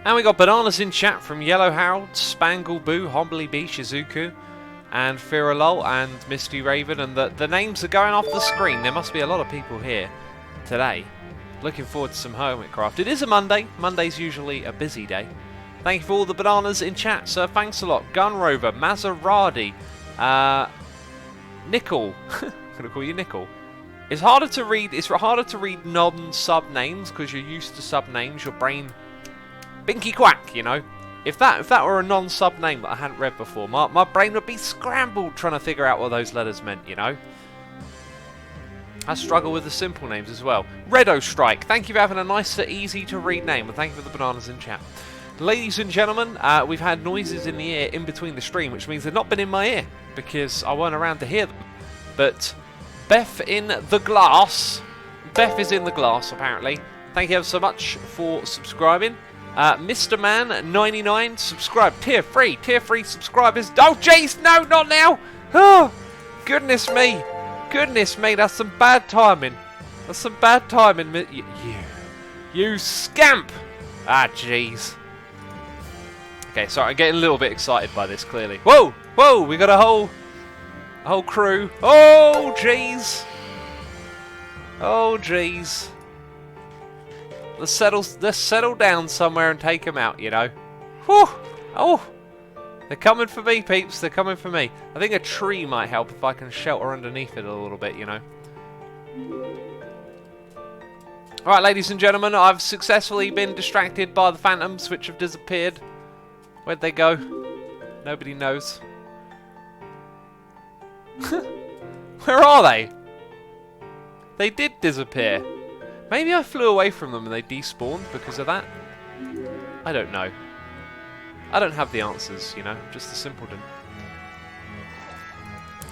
And we got bananas in chat from Yellow Harold, Spangle Boo, Hombly Bee, Shizuku, and Firalol, and Misty Raven. And the names are going off the screen. There must be a lot of people here today. Looking forward to some Hermitcraft. It is a Monday. Monday's usually a busy day. Thank you for all the bananas in chat, sir. Thanks a lot. Gunrover, Maserati, Nickel. I'm going to call you Nickel. It's harder to read non-sub names because you're used to sub names. Your brain... Binky Quack, you know. If that were a non-sub name that I hadn't read before, my brain would be scrambled trying to figure out what those letters meant, you know. I struggle with the simple names as well. Redo Strike, thank you for having a nice, easy to read name, and thank you for the bananas in chat. Ladies and gentlemen, we've had noises in the ear in between the stream, which means they've not been in my ear because I weren't around to hear them. But Beth in the glass, Beth is in the glass apparently. Thank you ever so much for subscribing. Mr. Man 99 subscribe, tier 3 subscribers. Oh jeez, no, not now. Oh, goodness me, that's some bad timing. That's some bad timing. You scamp. Ah jeez. Okay, sorry, I'm getting a little bit excited by this. Clearly, whoa, we got a whole crew. Oh jeez. Let's settle down somewhere and take them out, you know. Whew! Oh! They're coming for me, peeps. They're coming for me. I think a tree might help if I can shelter underneath it a little bit, you know. Alright, ladies and gentlemen, I've successfully been distracted by the phantoms, which have disappeared. Where'd they go? Nobody knows. Where are they? They did disappear. Maybe I flew away from them and they despawned because of that? I don't know. I don't have the answers, you know. I'm just a simpleton.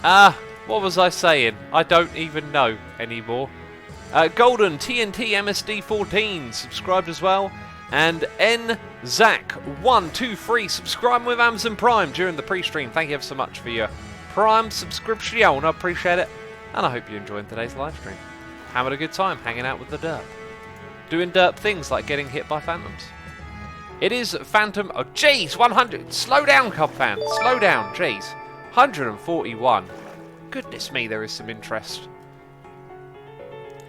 What was I saying? I don't even know anymore. Golden TNT MSD 14 subscribed as well. And N Zach 123 subscribing with Amazon Prime during the pre-stream. Thank you ever so much for your Prime subscription. I appreciate it. And I hope you enjoyed today's live stream. Having a good time hanging out with the derp. Doing derp things like getting hit by phantoms. It is Phantom... Oh, jeez, 100. Slow down, Cub fan. Slow down, jeez. 141. Goodness me, there is some interest.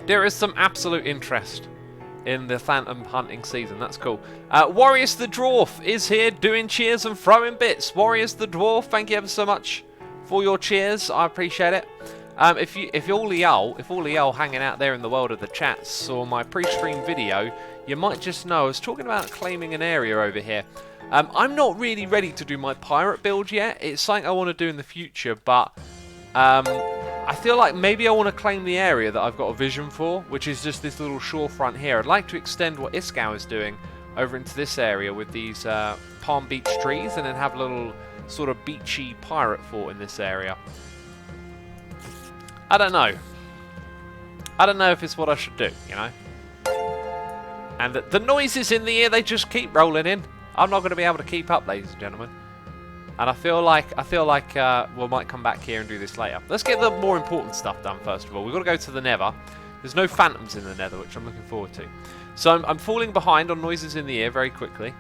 There is some absolute interest in the phantom hunting season. That's cool. Warriors the Dwarf is here doing cheers and throwing bits. Warriors the Dwarf, thank you ever so much for your cheers. I appreciate it. If all y'all hanging out there in the world of the chats saw my pre-stream video, you might just know I was talking about claiming an area over here. I'm not really ready to do my pirate build yet. It's something I want to do in the future, but I feel like maybe I want to claim the area that I've got a vision for, which is just this little shorefront here. I'd like to extend what Iskow is doing over into this area with these Palm Beach trees, and then have a little sort of beachy pirate fort in this area. I don't know. I don't know if it's what I should do, you know. And the noises in the ear, they just keep rolling in. I'm not going to be able to keep up, ladies and gentlemen. And I feel like we might come back here and do this later. Let's get the more important stuff done first of all. We've got to go to the Nether. There's no phantoms in the Nether, which I'm looking forward to. So I'm falling behind on noises in the ear very quickly.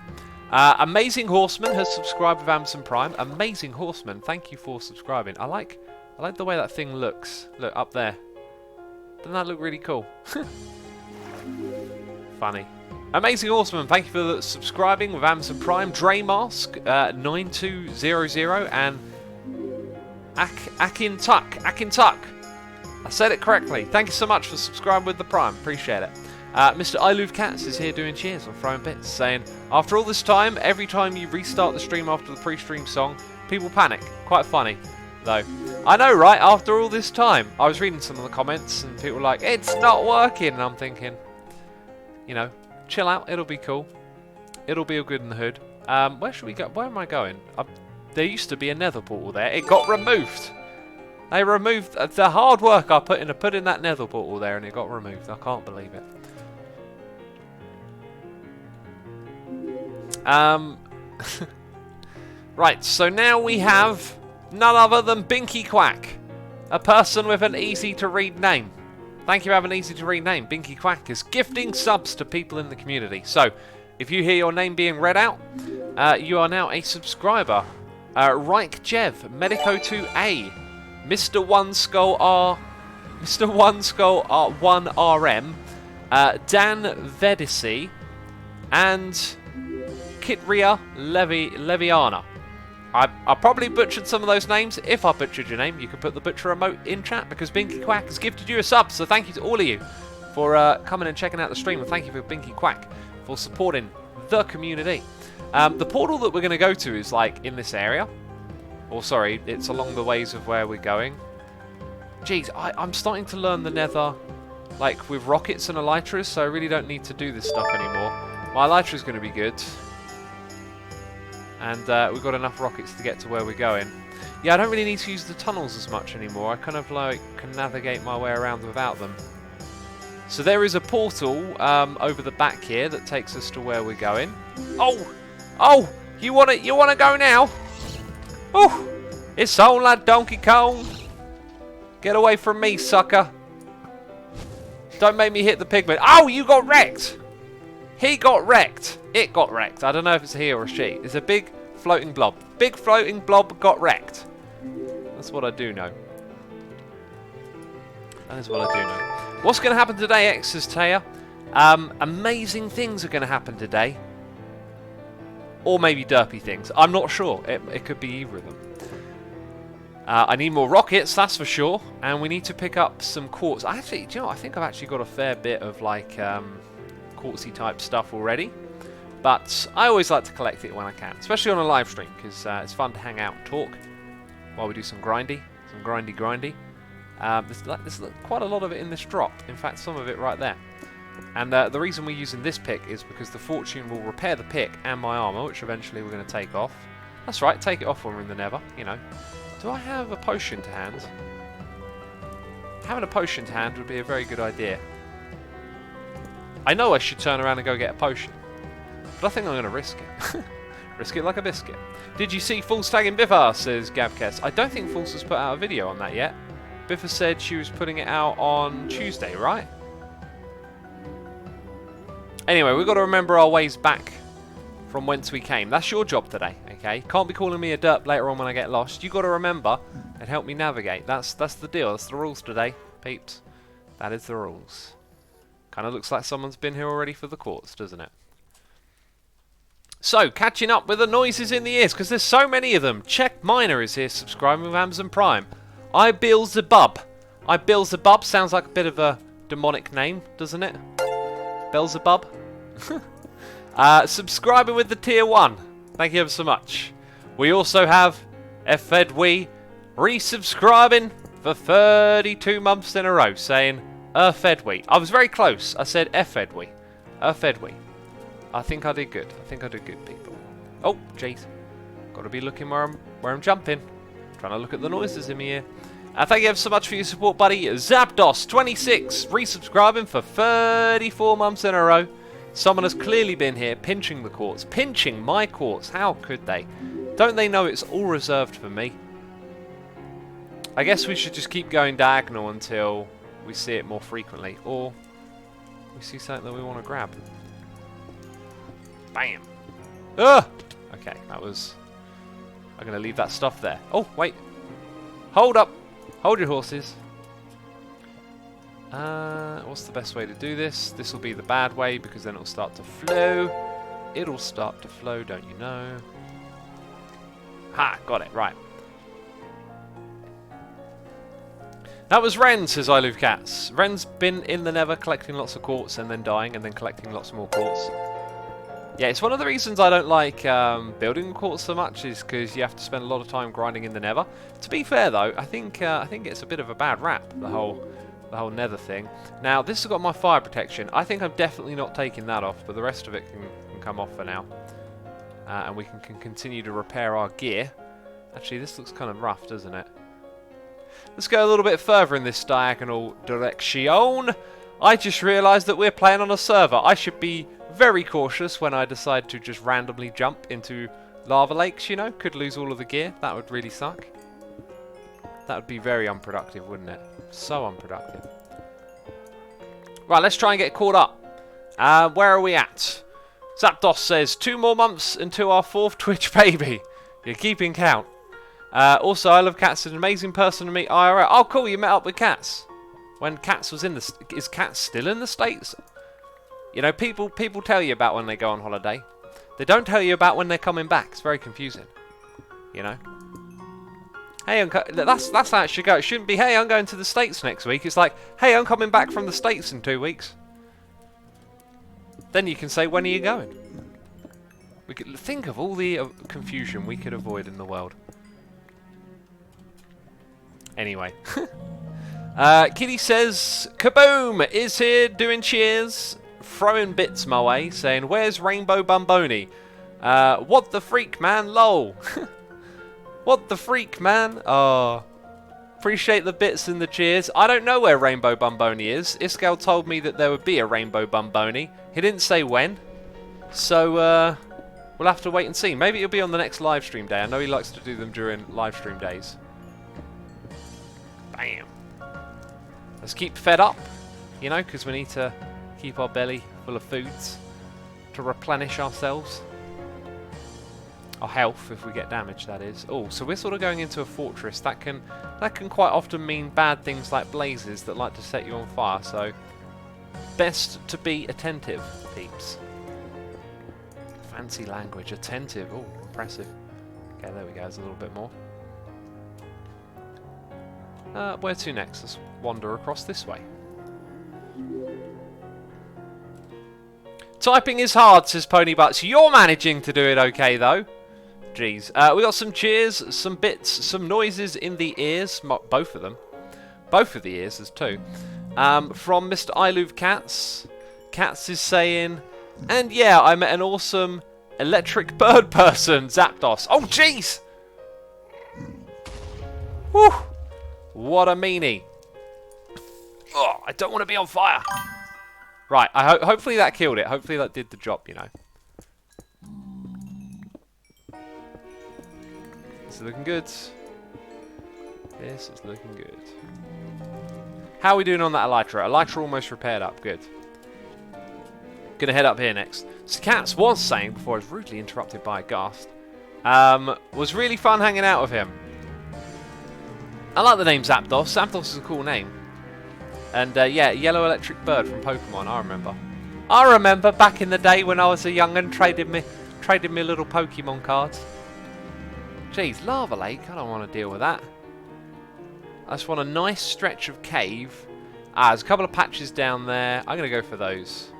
Amazing Horseman has subscribed with Amazon Prime. Amazing Horseman, thank you for subscribing. I like the way that thing looks. Look, up there. Doesn't that look really cool? Funny. Amazing Horseman, thank you for subscribing with Amazon Prime. Draymask 9200 and Akintuck. I said it correctly. Thank you so much for subscribing with the Prime. Appreciate it. Mr. ILoveCats is here doing cheers on throwing bits, saying, after all this time, every time you restart the stream after the pre-stream song, people panic. Quite funny, though. I know, right? After all this time. I was reading some of the comments and people were like, it's not working. And I'm thinking, you know, chill out. It'll be cool. It'll be all good in the hood. Where should we go? Where am I going? There used to be a nether portal there. It got removed. They removed the hard work I put in that nether portal there, and it got removed. I can't believe it. Right, so now we have none other than Binky Quack, a person with an easy to read name. Thank you for having an easy to read name. Binky Quack is gifting subs to people in the community. So, If you hear your name being read out, you are now a subscriber. Reich Jev, Medico2A, Mr. One Skull R, Mr. One Skull R1RM, Dan Vedisi, and Kitria Leviana. I probably butchered some of those names. If I butchered your name, you can put the butcher emote in chat because Binky Quack has gifted you a sub. So thank you to all of you for coming and checking out the stream, and thank you for Binky Quack for supporting the community. The portal that we're going to go to is like in this area. Or sorry, it's along the ways of where we're going. Jeez, I'm starting to learn the Nether like with rockets and elytras, so I really don't need to do this stuff anymore. My elytra is going to be good. And we've got enough rockets to get to where we're going. Yeah, I don't really need to use the tunnels as much anymore. I kind of like can navigate my way around without them. So there is a portal over the back here that takes us to where we're going. Oh, you want to go now? Oh, it's on like Donkey Kong. Get away from me, sucker. Don't make me hit the pigman. Oh, you got wrecked. He got wrecked. It got wrecked. I don't know if it's a he or a she. It's a big floating blob. Big floating blob got wrecked. That's what I do know. That is what I do know. What's going to happen today, X's Taya? Amazing things are going to happen today. Or maybe derpy things. I'm not sure. It could be either of them. I need more rockets, that's for sure. And we need to pick up some quartz. Actually, do you know what? I think I've actually got a fair bit of like quartzy type stuff already. But I always like to collect it when I can. Especially on a live stream. Because it's fun to hang out and talk. While we do some grindy. Some grindy. There's quite a lot of it in this drop. In fact, some of it right there. And the reason we're using this pick is because the fortune will repair the pick and my armor, which eventually we're going to take off. That's right, take it off when we're in the Nether, you know. Do I have a potion to hand? Having a potion to hand would be a very good idea. I know I should turn around and go get a potion. But I think I'm going to risk it. Risk it like a biscuit. Did you see False tagging Biffa, says Gabkes. I don't think False has put out a video on that yet. Biffa said she was putting it out on Tuesday, right? Anyway, we've got to remember our ways back from whence we came. That's your job today, okay? Can't be calling me a derp later on when I get lost. You've got to remember and help me navigate. That's the deal. That's the rules today, peeps. That is the rules. Kind of looks like someone's been here already for the quartz, doesn't it? So, catching up with the noises in the ears, because there's so many of them. Check Miner is here, subscribing with Amazon Prime. I Beelzebub. I Beelzebub sounds like a bit of a demonic name, doesn't it? Beelzebub. Subscribing with the tier 1. Thank you ever so much. We also have Fedwe resubscribing for 32 months in a row, saying Fedwe. I was very close. I said Fedwe. Fedwe. I think I did good. I think I did good, people. Oh, jeez. Got to be looking where I'm jumping. Trying to look at the noises in my ear. Thank you ever so much for your support, buddy. Zapdos26 resubscribing for 34 months in a row. Someone has clearly been here pinching the quartz. Pinching my quartz. How could they? Don't they know it's all reserved for me? I guess we should just keep going diagonal until we see it more frequently. Or we see something that we want to grab. Bam. Ugh! Okay, that was... I'm going to leave that stuff there. Oh, wait. Hold up. Hold your horses. What's the best way to do this? This will be the bad way because then it'll start to flow. It'll start to flow, don't you know? Ha! Got it. Right. That was Ren, says I Love Cats. Ren's been in the Nether collecting lots of quartz and then dying and then collecting lots more quartz. Yeah, it's one of the reasons I don't like building quartz so much is because you have to spend a lot of time grinding in the Nether. To be fair though, I think it's a bit of a bad rap, the whole Nether thing. Now this has got my fire protection. I think I'm definitely not taking that off, but the rest of it can come off for now, and we can continue to repair our gear. Actually, this looks kind of rough, doesn't it? Let's go a little bit further in this diagonal direction. I just realised that we're playing on a server. I should be very cautious when I decide to just randomly jump into lava lakes, you know. Could lose all of the gear. That would really suck. That would be very unproductive, wouldn't it? So unproductive. Right, let's try and get caught up. Where are we at? Zapdos says, 2 more months until our 4th Twitch baby. You're keeping count. Also, I love Cats. An amazing person to meet IRL. Oh, cool. You met up with Cats. When Cats was in the... Is Cats still in the States? You know, people tell you about when they go on holiday. They don't tell you about when they're coming back. It's very confusing. You know? Hey, that's how it should go. It shouldn't be, hey, I'm going to the States next week. It's like, hey, I'm coming back from the States in 2 weeks. Then you can say, when are you going? We could think of all the confusion we could avoid in the world. Anyway. Kitty says, Kaboom is here doing cheers, throwing bits my way, saying, where's Rainbow Bumboni? What the freak, man? Lol. What the freak, man? Oh. Appreciate the bits and the cheers. I don't know where Rainbow Bumboni is. Iskal told me that there would be a Rainbow Bumboni. He didn't say when. So, we'll have to wait and see. Maybe it'll be on the next live stream day. I know he likes to do them during live stream days. Bam. Let's keep fed up, you know, because we need to keep our belly full of foods to replenish ourselves. Our health, if we get damaged, that is. Oh, so we're sort of going into a fortress. That can quite often mean bad things like blazes that like to set you on fire. So, best to be attentive, peeps. Fancy language, attentive. Oh, impressive. Okay, there we go. There's a little bit more. Where to next? Let's wander across this way. Typing is hard, says Pony Butts. You're managing to do it okay, though. Jeez. We got some cheers, some bits, some noises in the ears. Both of them. Both of the ears, there's 2. From Mr. I Love Cats. Cats is saying, and yeah, I met an awesome electric bird person, Zapdos. Oh, jeez! Whew! What a meanie. Oh, I don't want to be on fire. Right, hopefully that killed it. Hopefully that did the job, you know. This is looking good. This is looking good. How are we doing on that Elytra? Elytra almost repaired up. Good. Gonna head up here next. So Cats was saying, before I was rudely interrupted by a ghast, was really fun hanging out with him. I like the name Zapdos. Zapdos is a cool name. And yeah, Yellow Electric Bird from Pokemon, I remember. I remember back in the day when I was a young'un trading me little Pokemon cards. Jeez, Lava Lake, I don't want to deal with that. I just want a nice stretch of cave. There's a couple of patches down there. I'm going to go for those.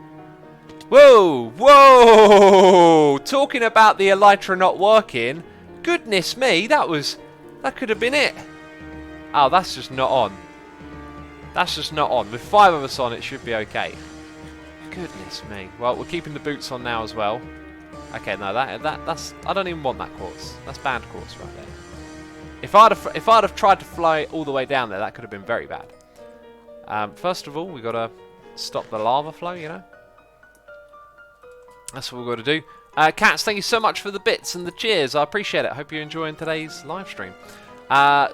Whoa, whoa! Talking about the Elytra not working. Goodness me, that could have been it. Oh, that's just not on. That's just not on. With 5 of us on, it should be okay. Goodness me. Well, we're keeping the boots on now as well. Okay, no, that's. I don't even want that quartz. That's banned quartz right there. If I'd have tried to fly all the way down there, that could have been very bad. First of all, we got to stop the lava flow. You know. That's what we've got to do. Cats, thank you so much for the bits and the cheers. I appreciate it. Hope you're enjoying today's live stream.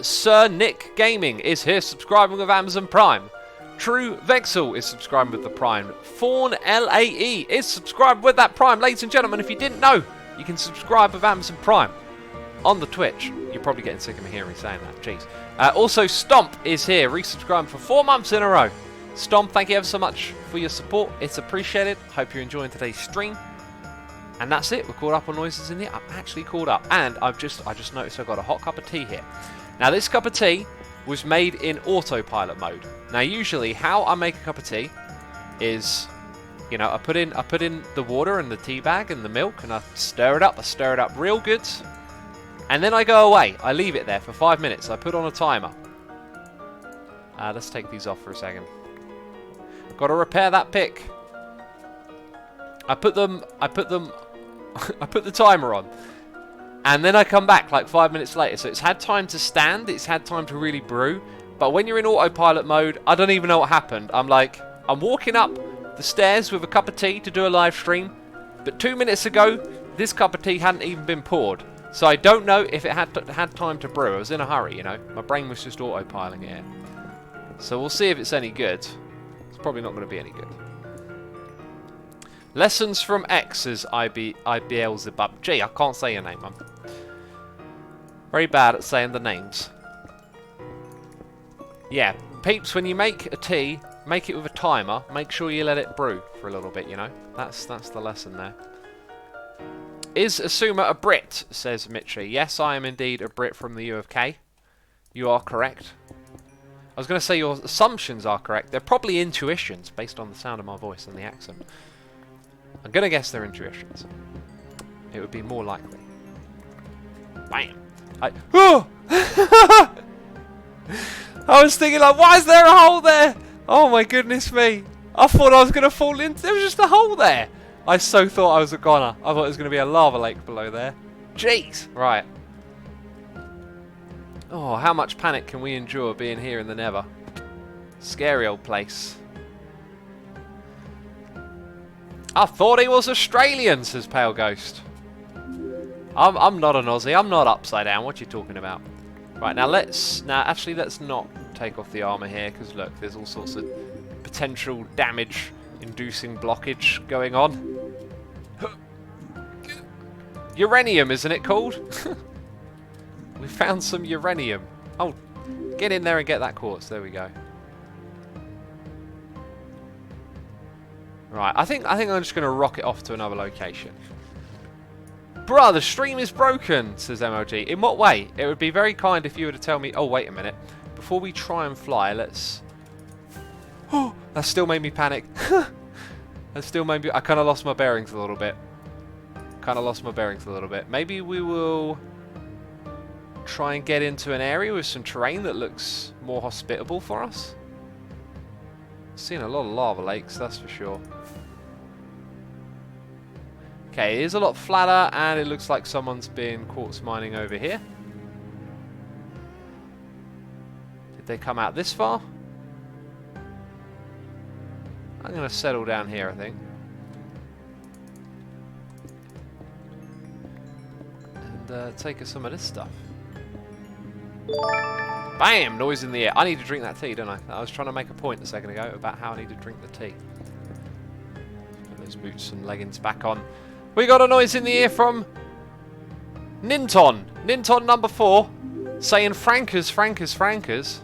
Sir Nick Gaming is here subscribing with Amazon Prime. True Vexel is subscribing with the Prime. Fawn LAE is subscribed with that Prime. Ladies and gentlemen, if you didn't know, you can subscribe with Amazon Prime on the Twitch. You're probably getting sick of me hearing me saying that. Jeez. Also, Stomp is here, resubscribing for 4 months in a row. Stomp, thank you ever so much for your support. It's appreciated. Hope you're enjoying today's stream. And that's it. We're caught up on noises in there. I'm actually caught up. And I just noticed I've got a hot cup of tea here. Now, this cup of tea was made in autopilot mode. Now, usually, how I make a cup of tea is, you know, I put in the water and the tea bag and the milk, and I stir it up. I stir it up real good. And then I go away. I leave it there for 5 minutes. I put on a timer. Let's take these off for a second. Got to repair that pick. I put the timer on, and then I come back like 5 minutes later. So it's had time to stand, it's had time to really brew. But when you're in autopilot mode, I don't even know what happened. I'm walking up the stairs with a cup of tea to do a live stream, but 2 minutes ago, this cup of tea hadn't even been poured. So I don't know if it had time to brew. I was in a hurry, you know. My brain was just autopiling it. So we'll see if it's any good. It's probably not going to be any good. Lessons from X is Beelzebub. Gee, I can't say your name. I'm very bad at saying the names. Yeah, peeps, when you make a tea, make it with a timer. Make sure you let it brew for a little bit, you know. That's the lesson there. Is Asuma a Brit, says Mitri. Yes, I am indeed a Brit from the U of K. You are correct. I was going to say your assumptions are correct. They're probably intuitions, based on the sound of my voice and the accent. I'm going to guess they're intuitions. It would be more likely. Bam! Oh! I was thinking, like, why is there a hole there? Oh my goodness me. I thought I was going to fall into... There was just a hole there. I so thought I was a goner. I thought it was going to be a lava lake below there. Jeez. Right. Oh, how much panic can we endure being here in the Nether? Scary old place. I thought he was Australian, says Pale Ghost. I'm not an Aussie. I'm not upside down. What are you talking about? Right, now let's not take off the armor here, because look, there's all sorts of potential damage-inducing blockage going on. Uranium, isn't it called? We found some uranium. Oh, get in there and get that quartz. There we go. Right, I think I'm just going to rocket off to another location. Bruh, the stream is broken, says MLG. In what way? It would be very kind if you were to tell me... Oh, wait a minute. Before we try and fly, let's... Oh, that still made me panic. That still made me... I kind of lost my bearings a little bit. Maybe we will try and get into an area with some terrain that looks more hospitable for us. Seen a lot of lava lakes, that's for sure. Okay, it is a lot flatter, and it looks like someone's been quartz mining over here. Did they come out this far? I'm going to settle down here, I think. And take us some of this stuff. Bam! Noise in the air. I need to drink that tea, don't I? I was trying to make a point a second ago about how I need to drink the tea. Put those boots and leggings back on. We got a noise in the ear from Ninton. Ninton number 4. Saying Frankers, Frankers, Frankers.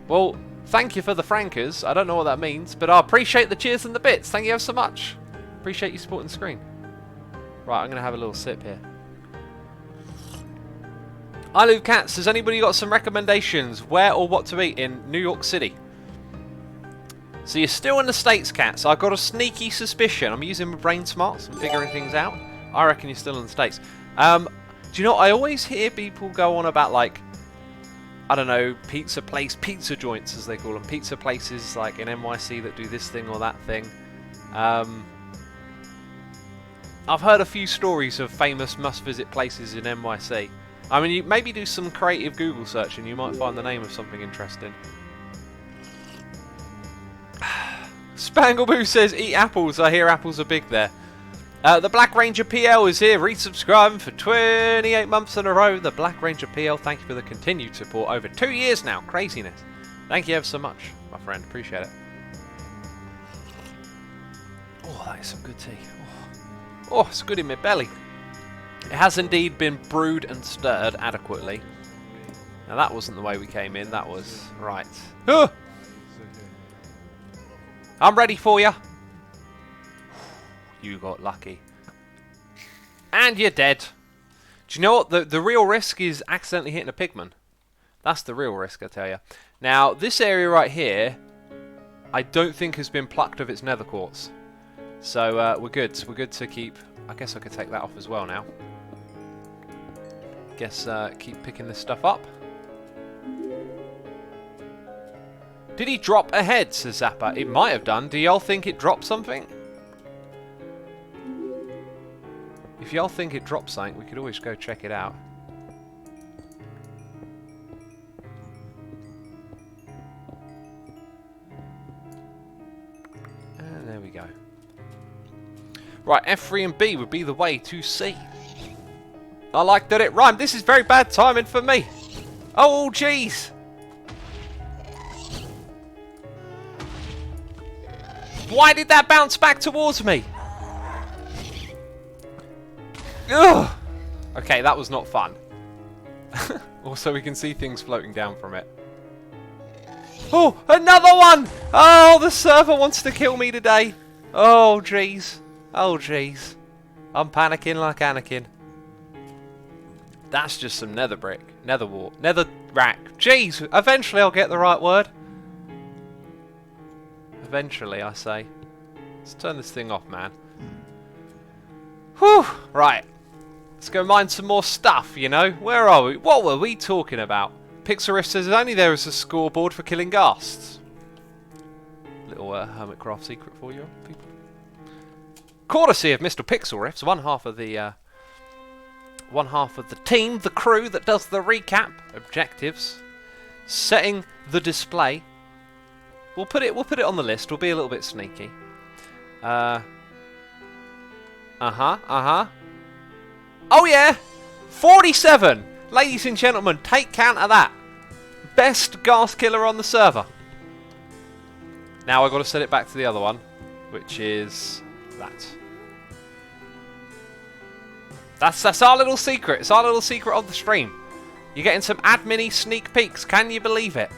Well, thank you for the Frankers. I don't know what that means, but I appreciate the cheers and the bits. Thank you ever so much. Appreciate you supporting the screen. Right, I'm going to have a little sip here. I Love Cats. Has anybody got some recommendations where or what to eat in New York City? So you're still in the States, Cats. I've got a sneaky suspicion. I'm using my brain smarts and figuring things out. I reckon you're still in the States. Do you know, I always hear people go on about, like, I don't know, pizza joints as they call them. Pizza places like in NYC that do this thing or that thing. I've heard a few stories of famous must-visit places in NYC. I mean, you maybe do some creative Google search and you might find the name of something interesting. Spangleboo says, eat apples. I hear apples are big there. The Black Ranger PL is here, resubscribing for 28 months in a row. The Black Ranger PL, thank you for the continued support over 2 years now. Craziness. Thank you ever so much, my friend. Appreciate it. Oh, that is some good tea. Oh, it's good in my belly. It has indeed been brewed and stirred adequately. Now that wasn't the way we came in. That was right. Ah! I'm ready for you. You got lucky. And you're dead. Do you know what? The real risk is accidentally hitting a pigman. That's the real risk, I tell you. Now, this area right here, I don't think has been plucked of its nether quartz. So, we're good. We're good to keep... I guess I could take that off as well now. Guess, keep picking this stuff up. Did he drop a head, says Zappa? It might have done. Do y'all think it dropped something? If y'all think it dropped something, we could always go check it out. And there we go. Right, F3 and B would be the way to C. I like that it rhymed. This is very bad timing for me. Oh, jeez. Why did that bounce back towards me? Ugh! Okay, that was not fun. Also, we can see things floating down from it. Oh, another one! Oh, the server wants to kill me today. Oh, jeez. Oh, jeez. I'm panicking like Anakin. That's just some nether brick. Nether wart. Nether rack. Jeez, eventually I'll get the right word. Eventually, I say. Let's turn this thing off, man. Whew! Right. Let's go mine some more stuff, you know. Where are we? What were we talking about? Pixel Rift says only there is a scoreboard for killing ghasts. Little Hermitcraft secret for you people. Courtesy of Mr. Pixel Rifts, one half of the team, the crew that does the recap, objectives, setting the display. We'll put it on the list. We'll be a little bit sneaky. Oh yeah, 47. Ladies and gentlemen, take count of that. Best ghast killer on the server. Now I've got to set it back to the other one, which is that. That's our little secret. It's our little secret of the stream. You're getting some admin-y sneak peeks. Can you believe it?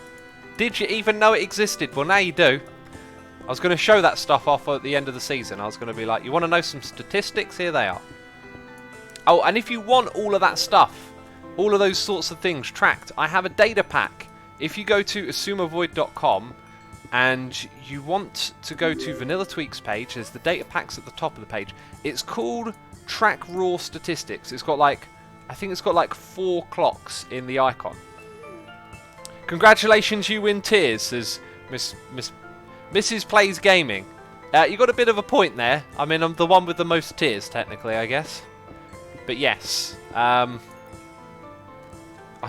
Did you even know it existed? Well, now you do. I was going to show that stuff off at the end of the season. I was going to be like, you want to know some statistics? Here they are. Oh, and if you want all of that stuff, all of those sorts of things tracked, I have a data pack. If you go to assumavoid.com and you want to go to Vanilla Tweaks page, there's the data packs at the top of the page. It's called Track Raw Statistics. It's got like, I think it's got like 4 clocks in the icon. Congratulations, you win tiers, says Mrs. Plays Gaming. You got a bit of a point there. I mean, I'm the one with the most tiers, technically, I guess. But yes, I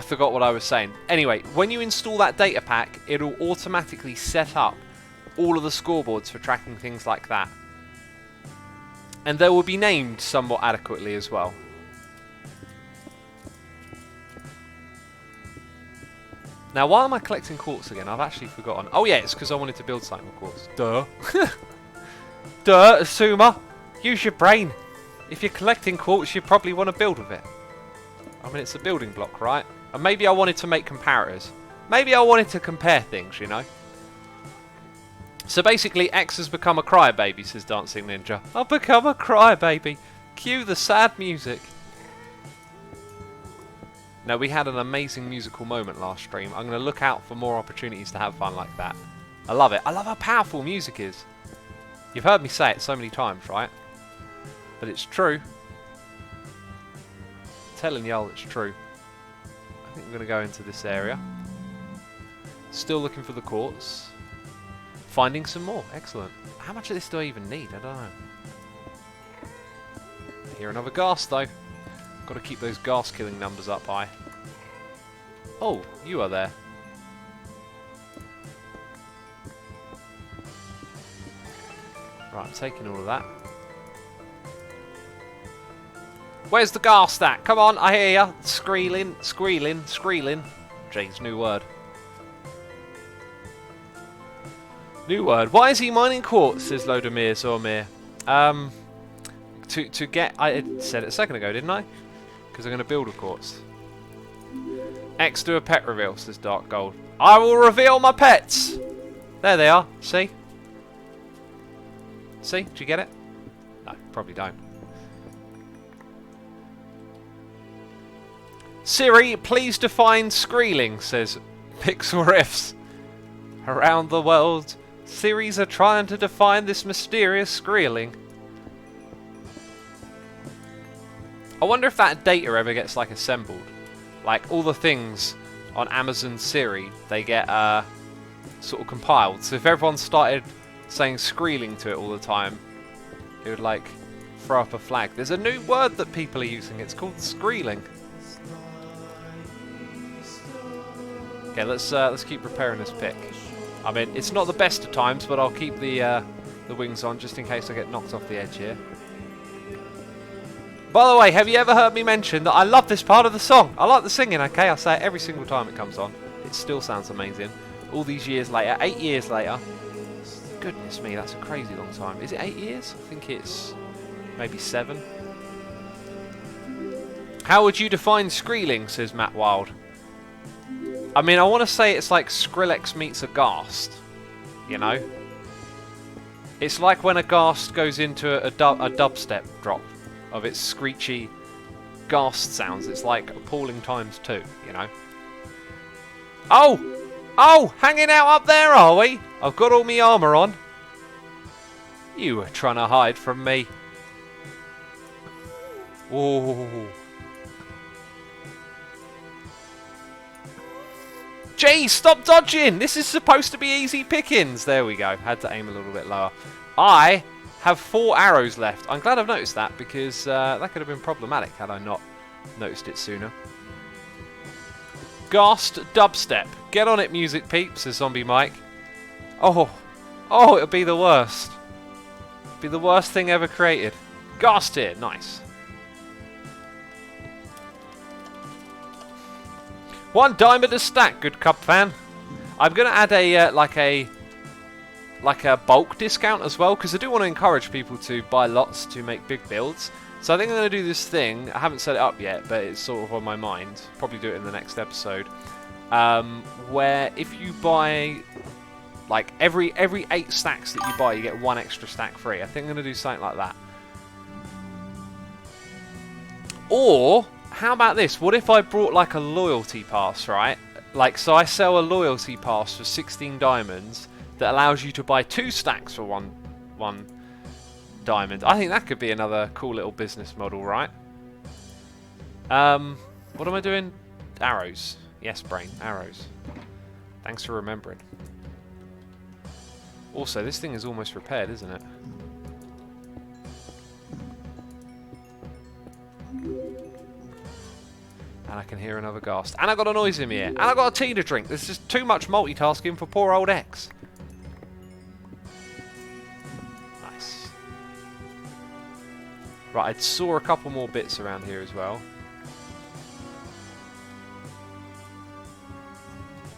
forgot what I was saying. Anyway, when you install that data pack, it'll automatically set up all of the scoreboards for tracking things like that. And they will be named somewhat adequately as well. Now, why am I collecting quartz again? I've actually forgotten. Oh yeah, it's because I wanted to build something with quartz. Duh. Duh, Asuma. Use your brain. If you're collecting quartz, you probably want to build with it. I mean, it's a building block, right? And maybe I wanted to make comparators. Maybe I wanted to compare things, you know? So basically, X has become a crybaby, says Dancing Ninja. I've become a crybaby. Cue the sad music. No, we had an amazing musical moment last stream. I'm going to look out for more opportunities to have fun like that. I love it. I love how powerful music is. You've heard me say it so many times, right? But it's true. I'm telling y'all it's true. I think I'm going to go into this area. Still looking for the quartz. Finding some more. Excellent. How much of this do I even need? I don't know. I hear another ghast though. Got to keep those ghast killing numbers up high. Oh, you are there. Right, I'm taking all of that. Where's the ghast at? Come on, I hear ya. Squealing, squealing, squealing. Jeez, new word. New word. Why is he mining quartz? Says Lodomir Zormir. To get. I said it a second ago, didn't I? Because I'm going to build with quartz. X do a pet reveal, says Dark Gold. I will reveal my pets. There they are. See? See? Do you get it? No, probably don't. Siri, please define squealing, says Pixel Riffs. Around the world, Siris are trying to define this mysterious squealing. I wonder if that data ever gets like assembled. Like all the things on Amazon Siri, they get sort of compiled. So if everyone started saying squealing to it all the time, it would like throw up a flag. There's a new word that people are using. It's called squealing. Okay, let's keep repairing this pick. I mean, it's not the best of times, but I'll keep the wings on just in case I get knocked off the edge here. By the way, have you ever heard me mention that I love this part of the song? I like the singing, okay? I say it every single time it comes on. It still sounds amazing. All these years later, 8 years later. Goodness me, that's a crazy long time. Is it 8 years? I think it's maybe 7. How would you define Skreeling, says Matt Wild. I mean, I want to say it's like Skrillex meets a ghast. You know? It's like when a ghast goes into a dubstep drop of its screechy ghast sounds. It's like appalling times 2, you know? Oh! Oh! Hanging out up there, are we? I've got all my armour on. You were trying to hide from me. Ooh. Jeez, stop dodging! This is supposed to be easy pickings. There we go. Had to aim a little bit lower. I have 4 arrows left. I'm glad I've noticed that because that could have been problematic had I not noticed it sooner. Ghast dubstep. Get on it, music peeps, says Zombie Mike. Oh, it'll be the worst. Be the worst thing ever created. Ghast here, nice. 1 diamond a stack, good Cub fan. I'm gonna add a like a bulk discount as well because I do want to encourage people to buy lots to make big builds. So I think I'm gonna do this thing. I haven't set it up yet, but it's sort of on my mind. Probably do it in the next episode. Where if you buy like every 8 stacks that you buy, you get 1 extra stack free. I think I'm gonna do something like that. Or how about this? What if I brought like a loyalty pass, right? Like, so I sell a loyalty pass for 16 diamonds that allows you to buy 2 stacks for one diamond. I think that could be another cool little business model, right? What am I doing? Arrows. Yes, brain. Arrows. Thanks for remembering. Also, this thing is almost repaired, isn't it? And I can hear another ghast. And I got a noise in my ear. And I got a tea to drink. There's just too much multitasking for poor old X. Nice. Right, I saw a couple more bits around here as well.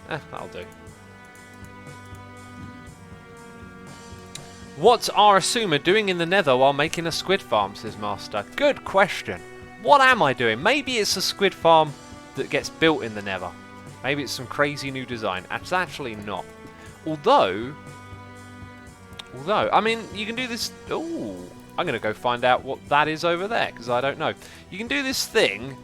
That'll do. What's our Asuma doing in the Nether while making a squid farm, says Master. Good question. What am I doing? Maybe it's a squid farm that gets built in the Nether. Maybe it's some crazy new design. It's actually not. Although, I mean, you can do this... Ooh, I'm going to go find out what that is over there, because I don't know. You can do this thing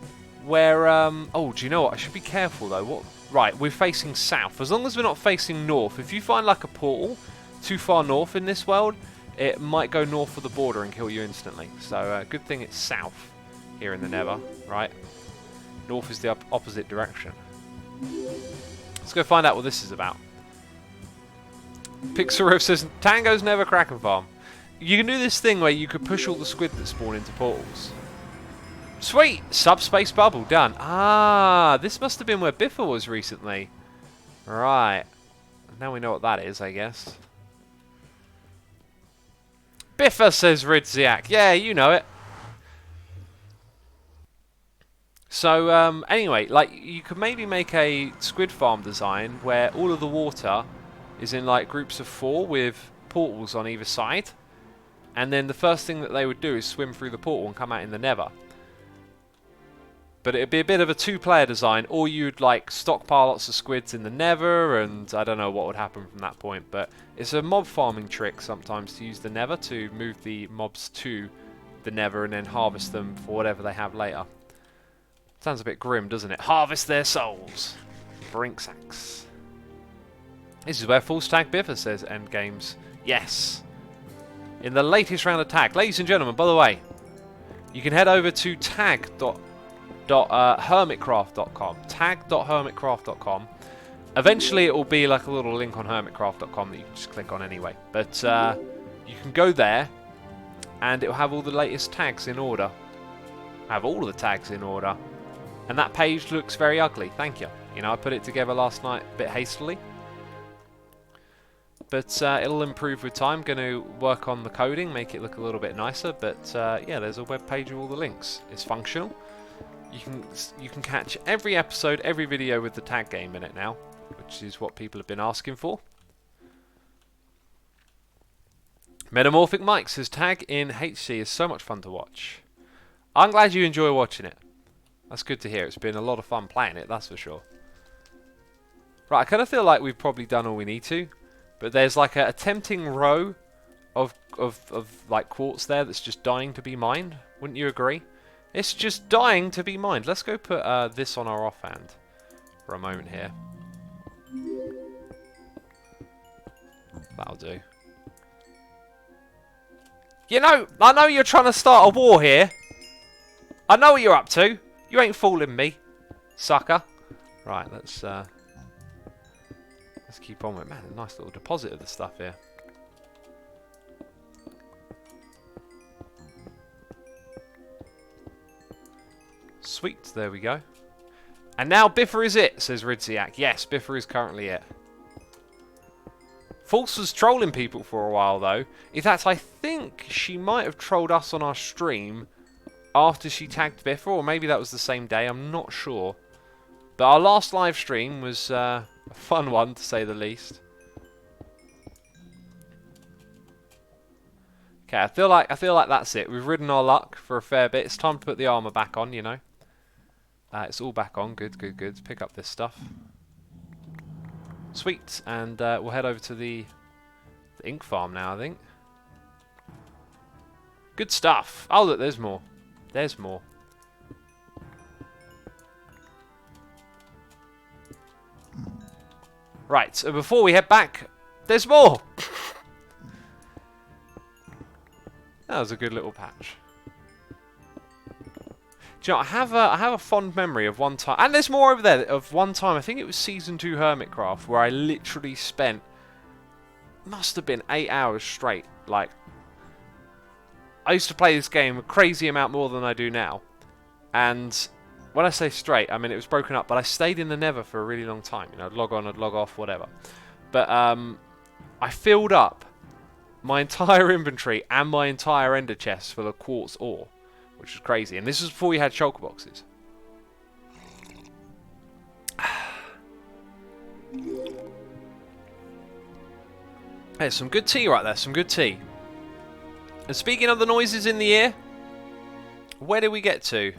where... oh, do you know what? I should be careful, though. What? Right, we're facing south. As long as we're not facing north, if you find, like, a portal too far north in this world, it might go north of the border and kill you instantly. So, good thing it's south. Here in the Nether, right? North is the opposite direction. Let's go find out what this is about. Pixaroo says, Tango's Never Kraken Farm. You can do this thing where you could push all the squid that spawn into portals. Sweet! Subspace bubble, done. Ah, this must have been where Biffa was recently. Right. Now we know what that is, I guess. Biffa, says Ridziak. Yeah, you know it. So, anyway, like, you could maybe make a squid farm design where all of the water is in, like, groups of 4 with portals on either side. And then the first thing that they would do is swim through the portal and come out in the Nether. But it'd be a bit of a 2-player design, or you'd, like, stockpile lots of squids in the Nether, and I don't know what would happen from that point. But it's a mob farming trick sometimes to use the Nether to move the mobs to the Nether and then harvest them for whatever they have later. Sounds a bit grim, doesn't it? Harvest their souls. Brinksacks. This is where Full Stack Biffa says end games. Yes. In the latest round of tag. Ladies and gentlemen, by the way, you can head over to tag.hermitcraft.com. Tag.hermitcraft.com. Eventually it will be like a little link on hermitcraft.com that you can just click on anyway. But you can go there and it will have all the latest tags in order. Have all of the tags in order. And that page looks very ugly, thank you. You know, I put it together last night a bit hastily. But it'll improve with time. Going to work on the coding, make it look a little bit nicer. But yeah, there's a web page with all the links. It's functional. You can catch every episode, every video with the tag game in it now, which is what people have been asking for. Metamorphic Mike says tag in HC is so much fun to watch. I'm glad you enjoy watching it. That's good to hear. It's been a lot of fun playing it, that's for sure. Right, I kind of feel like we've probably done all we need to. But there's like a tempting row of like quartz there that's just dying to be mined. Wouldn't you agree? It's just dying to be mined. Let's go put this on our offhand for a moment here. That'll do. You know, I know you're trying to start a war here. I know what you're up to. You ain't fooling me, sucker. Right, let's keep on with it. Man, a nice little deposit of the stuff here. Sweet, there we go. And now Biffa is it, says Ridziak. Yes, Biffa is currently it. False was trolling people for a while, though. In fact, I think she might have trolled us on our stream after she tagged Biffa, or maybe that was the same day, I'm not sure. But our last live stream was a fun one, to say the least. Okay, I feel like that's it. We've ridden our luck for a fair bit. It's time to put the armor back on, you know. It's all back on. Good, good, good. Pick up this stuff. Sweet, and we'll head over to the ink farm now, I think. Good stuff. Oh, look, there's more. There's more. Right, so before we head back, there's more! That was a good little patch. Do you know, I have a fond memory of one time, and there's more over there, of one time, I think it was Season 2 Hermitcraft, where I literally spent, must have been 8 hours straight, like, I used to play this game a crazy amount more than I do now, and when I say straight, I mean it was broken up, but I stayed in the Nether for a really long time, you know, I'd log on, I'd log off, whatever, but I filled up my entire inventory and my entire ender chest full of quartz ore, which is crazy. And this was before we had shulker boxes. There's some good tea right there, some good tea. And speaking of the noises in the ear, where did we get to?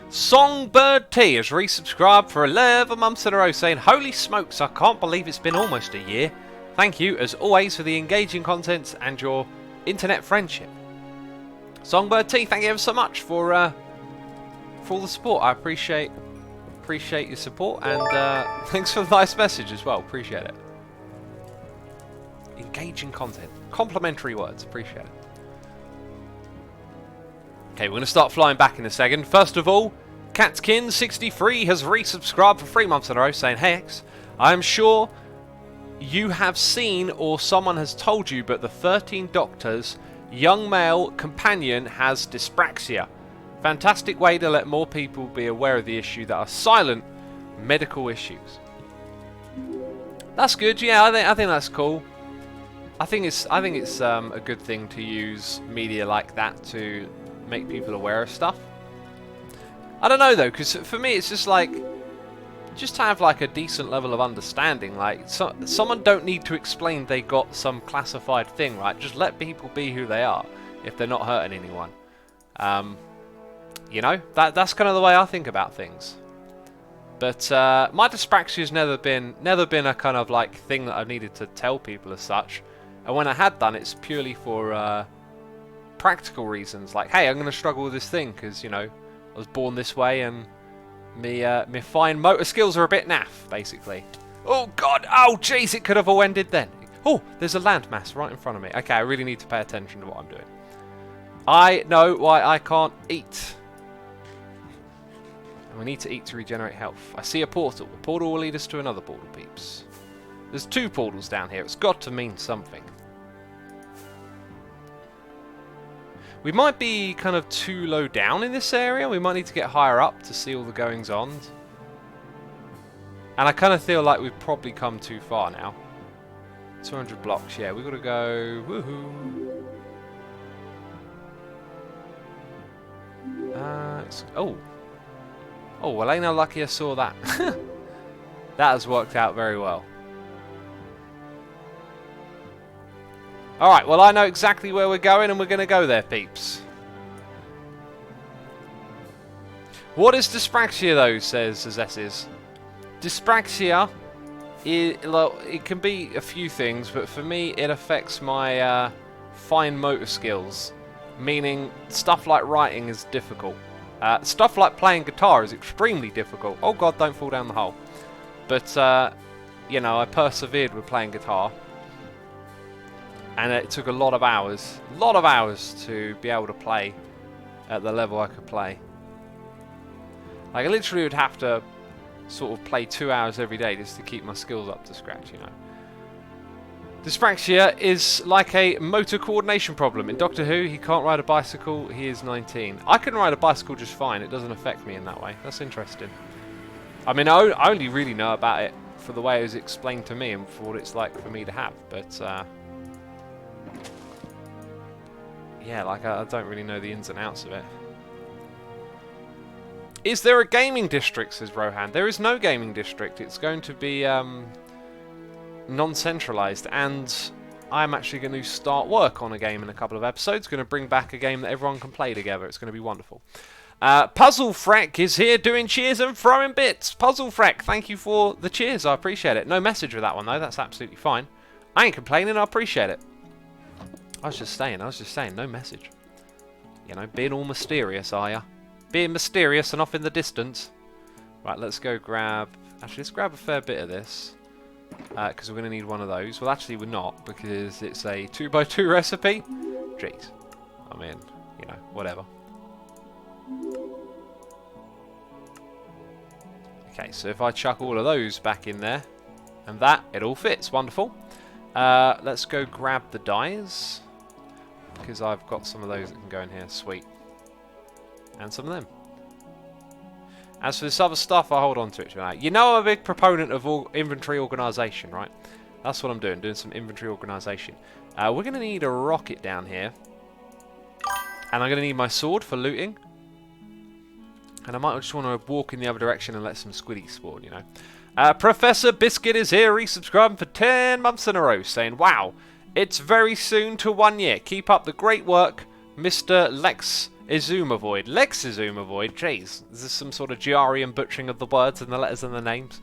Songbird T has resubscribed for 11 months in a row, saying, "Holy smokes, I can't believe it's been almost a year. Thank you, as always, for the engaging content and your internet friendship." Songbird T, thank you ever so much for all the support. I appreciate your support, and thanks for the nice message as well. Appreciate it. Engaging content, complimentary words. Appreciate it. Okay, we're going to start flying back in a second. First of all, Catkin63 has resubscribed for 3 months in a row, saying, "Hey X, I am sure you have seen or someone has told you, but the 13 Doctors young male companion has dyspraxia. Fantastic way to let more people be aware of the issue that are silent medical issues." That's good. Yeah, I think that's cool. I think it's a good thing to use media like that to make people aware of stuff. I don't know though, because for me it's just like, just have like a decent level of understanding. Like, someone don't need to explain they got some classified thing, right? Just let people be who they are if they're not hurting anyone. You know, that's kind of the way I think about things. But my dyspraxia has never been a kind of like thing that I've needed to tell people as such. And when I had done, it's purely for practical reasons. Like, hey, I'm going to struggle with this thing because, you know, I was born this way and me fine motor skills are a bit naff, basically. Oh god, oh jeez, it could have all ended then. Oh, there's a landmass right in front of me. Okay, I really need to pay attention to what I'm doing. I know why I can't eat. And we need to eat to regenerate health. I see a portal. The portal will lead us to another portal, peeps. There's 2 portals down here. It's got to mean something. We might be kind of too low down in this area. We might need to get higher up to see all the goings-ons. And I kind of feel like we've probably come too far now. 200 blocks, yeah. We've got to go... Woohoo! Oh! Oh, well, ain't I lucky I saw that. That has worked out very well. Alright, well I know exactly where we're going and we're going to go there, peeps. What is dyspraxia though, says Zesses. Dyspraxia, it can be a few things, but for me it affects my fine motor skills. Meaning stuff like writing is difficult. Stuff like playing guitar is extremely difficult. Oh god, don't fall down the hole. But, you know, I persevered with playing guitar. And it took a lot of hours to be able to play at the level I could play. Like, I literally would have to sort of play 2 hours every day just to keep my skills up to scratch, you know. Dyspraxia is like a motor coordination problem. In Doctor Who, he can't ride a bicycle, he is 19. I can ride a bicycle just fine, it doesn't affect me in that way. That's interesting. I mean, I only really know about it for the way it was explained to me and for what it's like for me to have, but yeah, like I don't really know the ins and outs of it. Is there a gaming district, says Rohan? There is no gaming district. It's going to be non-centralized, and I'm actually going to start work on a game in a couple of episodes. Going to bring back a game that everyone can play together. It's going to be wonderful. Puzzle Freck is here doing cheers and throwing bits. Puzzle Freck, thank you for the cheers. I appreciate it. No message with that one though. That's absolutely fine. I ain't complaining. I appreciate it. I was just saying, no message. You know, being all mysterious, are ya? Being mysterious and off in the distance. Right, let's go grab... Actually, let's grab a fair bit of this. Because we're going to need one of those. Well, actually, we're not, because it's a 2x2 recipe. Jeez. I mean, you know, whatever. Okay, so if I chuck all of those back in there, and that, it all fits. Wonderful. Let's go grab the dyes. Because I've got some of those that can go in here. Sweet. And some of them. As for this other stuff, I'll hold on to it tonight. You know I'm a big proponent of inventory organisation, right? That's what I'm doing some inventory organisation. We're going to need a rocket down here. And I'm going to need my sword for looting. And I might just want to walk in the other direction and let some squiddies spawn, you know. Professor Biscuit is here, resubscribing for 10 months in a row, saying, wow, it's very soon to 1 year. Keep up the great work, Mr. Lex Izumavoid. Lex Izumavoid, jeez. Is this some sort of Giarian butchering of the words and the letters and the names?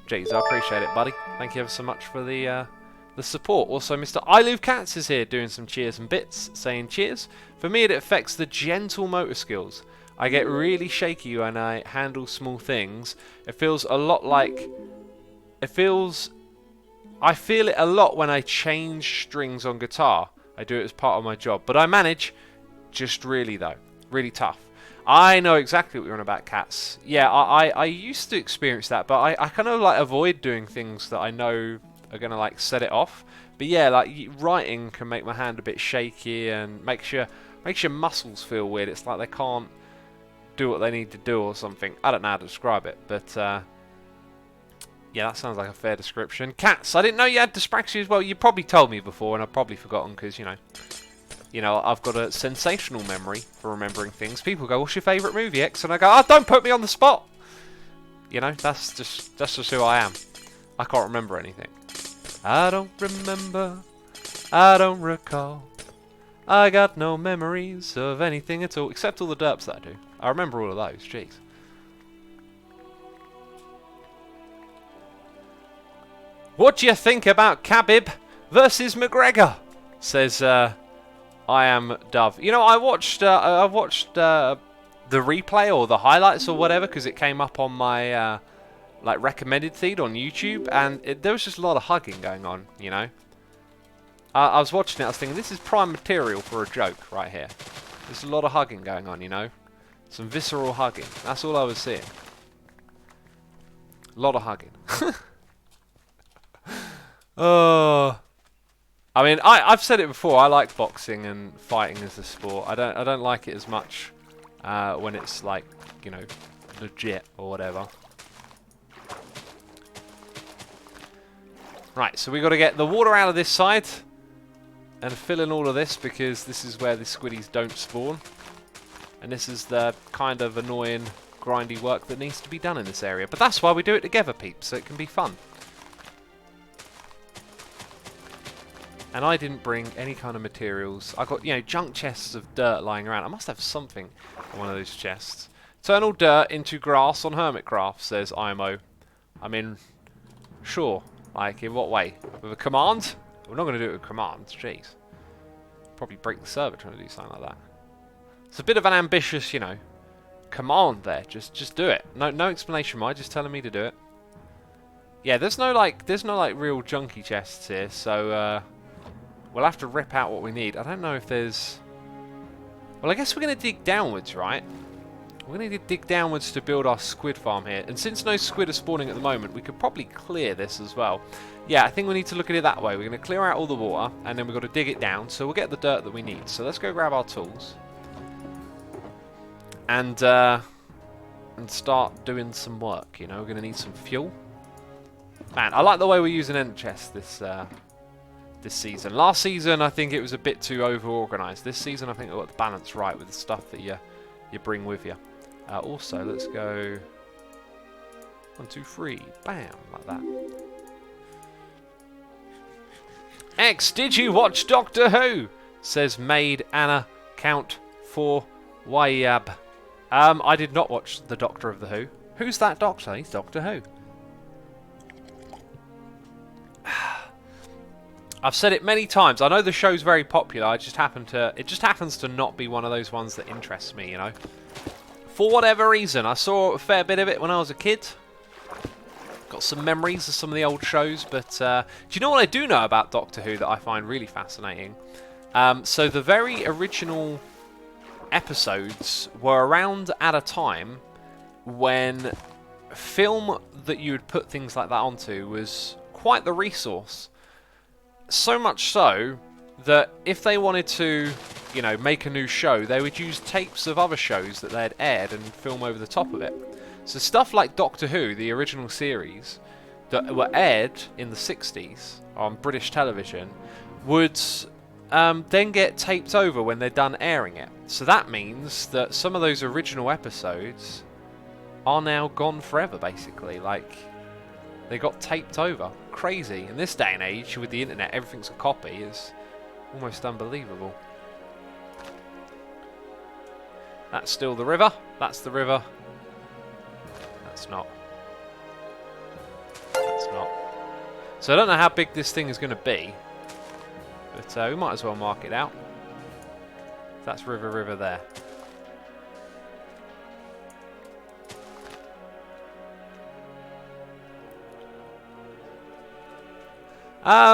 Jeez, I appreciate it, buddy. Thank you ever so much for the support. Also, Mr. I Love Cats is here doing some cheers and bits, saying cheers. For me, it affects the gentle motor skills. I get really shaky when I handle small things. It feels a lot like... I feel it a lot when I change strings on guitar. I do it as part of my job. But I manage. Just really, though. Really tough. I know exactly what you're on about, Cats. Yeah, I used to experience that, but I kind of like avoid doing things that I know are going to like set it off. But yeah, like writing can make my hand a bit shaky and makes your muscles feel weird. It's like they can't do what they need to do or something. I don't know how to describe it, but yeah, that sounds like a fair description. Cats, I didn't know you had dyspraxia as well. You probably told me before, and I've probably forgotten because, you know, I've got a sensational memory for remembering things. People go, what's your favourite movie, X? And I go, oh, don't put me on the spot. You know, that's just who I am. I can't remember anything. I don't remember. I don't recall. I got no memories of anything at all, except all the derps that I do. I remember all of those, jeez. What do you think about Khabib versus McGregor? Says, I am Dove. You know, I watched the replay or the highlights or whatever because it came up on my like recommended feed on YouTube, and there was just a lot of hugging going on. You know, I was watching it. I was thinking, this is prime material for a joke right here. There's a lot of hugging going on. You know, some visceral hugging. That's all I was seeing. A lot of hugging. Oh. I mean, I've said it before. I like boxing and fighting as a sport. I don't like it as much when it's like, you know, legit or whatever. Right, so we got to get the water out of this side and fill in all of this because this is where the squiddies don't spawn, and this is the kind of annoying, grindy work that needs to be done in this area. But that's why we do it together, peeps, so it can be fun. And I didn't bring any kind of materials. I got, you know, junk chests of dirt lying around. I must have something in one of those chests Turn all dirt into grass on Hermitcraft, says IMO. I mean, sure. Like, in what way? With a command? We're not going to do it with a command. Jeez. Probably break the server trying to do something like that. It's a bit of an ambitious, you know, command there. Just do it. No explanation why. Just telling me to do it. Yeah, there's no like real junky chests here, so we'll have to rip out what we need. I don't know if there's. Well, I guess we're going to dig downwards, right? We're going to dig downwards to build our squid farm here. And since no squid are spawning at the moment, we could probably clear this as well. Yeah, I think we need to look at it that way. We're going to clear out all the water, and then we've got to dig it down. So we'll get the dirt that we need. So let's go grab our tools. And start doing some work, you know. We're going to need some fuel. Man, I like the way we're using ender chests this season. Last season, I think it was a bit too over-organised. This season, I think we've got the balance right with the stuff that you bring with you. Also, let's go 1, 2, 3, bam, like that. X, did you watch Doctor Who? Says Maid Anna Count for Wayab. I did not watch the Doctor of the Who. Who's that Doctor? He's Doctor Who. I've said it many times. I know the show's very popular. It just happens to not be one of those ones that interests me, you know. For whatever reason, I saw a fair bit of it when I was a kid. Got some memories of some of the old shows, but do you know what I do know about Doctor Who that I find really fascinating? So the very original episodes were around at a time when film that you would put things like that onto was quite the resource. So much so that if they wanted to, you know, make a new show, they would use tapes of other shows that they had aired and film over the top of it. So stuff like Doctor Who, the original series, that were aired in the 60s on British television, would then get taped over when they're done airing it. So that means that some of those original episodes are now gone forever, basically. Like, they got taped over. Crazy. In this day and age, with the internet, everything's a copy. It's almost unbelievable. That's still the river. That's the river. That's not. That's not. So I don't know how big this thing is going to be. But we might as well mark it out. That's river there.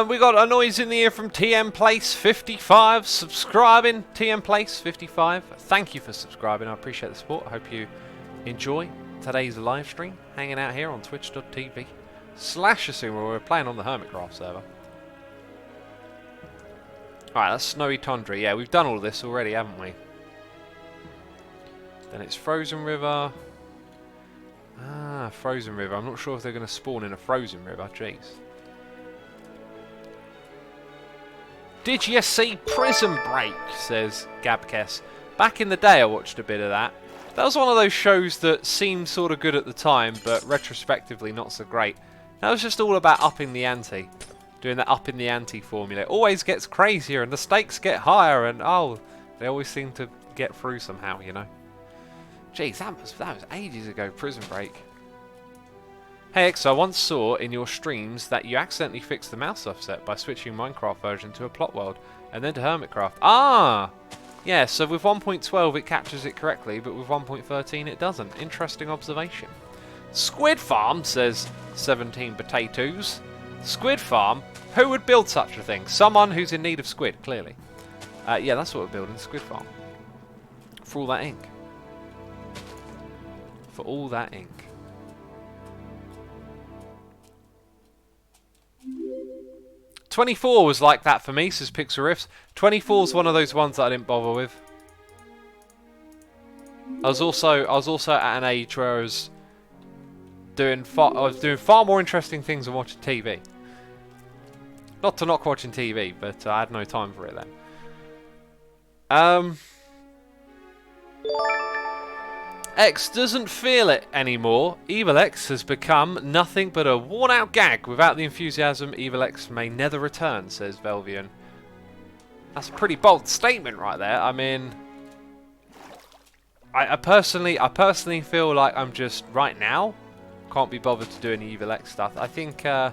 We got a noise in the ear from TM Place 55 subscribing. TM Place 55, thank you for subscribing. I appreciate the support. I hope you enjoy today's live stream. Hanging out here on twitch.tv/Assumer. We're playing on the Hermitcraft server. Alright, that's Snowy Tundra. Yeah, we've done all this already, haven't we? Then it's Frozen River. Ah, Frozen River. I'm not sure if they're going to spawn in a Frozen River. Jeez. Did you see Prison Break? Says Gabkes. Back in the day I watched a bit of that. That was one of those shows that seemed sort of good at the time, but retrospectively not so great. That was just all about upping the ante. Doing that up in the ante formula. It always gets crazier and the stakes get higher and oh, they always seem to get through somehow, you know. Jeez, that was ages ago, Prison Break. Hey X, I once saw in your streams that you accidentally fixed the mouse offset by switching Minecraft version to a plot world and then to Hermitcraft. Ah! Yeah, so with 1.12 it captures it correctly, but with 1.13 it doesn't. Interesting observation. Squid Farm, says 17 Potatoes. Squid Farm? Who would build such a thing? Someone who's in need of squid, clearly. Yeah, that's what we're building, Squid Farm. For all that ink. For all that ink. "24 was like that for me," says Pixel Riffs. 24 is one of those ones that I didn't bother with. I was also at an age where I was doing far more interesting things than watching TV. Not to knock watching TV, but I had no time for it then. X doesn't feel it anymore. Evil X has become nothing but a worn-out gag. Without the enthusiasm, Evil X may never return, says Velvian. That's a pretty bold statement right there. I mean, I personally feel like I'm just right now can't be bothered to do any Evil X stuff. I think I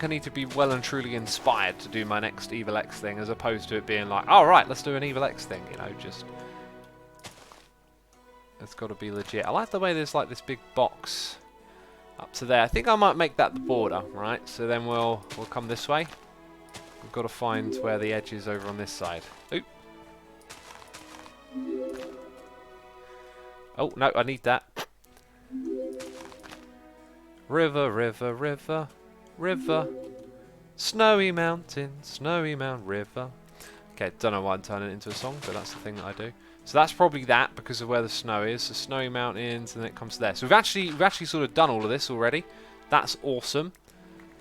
need to be well and truly inspired to do my next Evil X thing, as opposed to it being like, all right, let's do an Evil X thing. You know, just it's got to be legit. I like the way there's like this big box up to there. I think I might make that the border, right? So then we'll come this way. We've got to find where the edge is over on this side. Oop. Oh no, I need that. River, river, river, river. Snowy mountain, river. Okay, don't know why I'm turning it into a song, but that's the thing that I do. So that's probably that because of where the snow is. So snowy mountains, and then it comes there. So we've actually sort of done all of this already. That's awesome.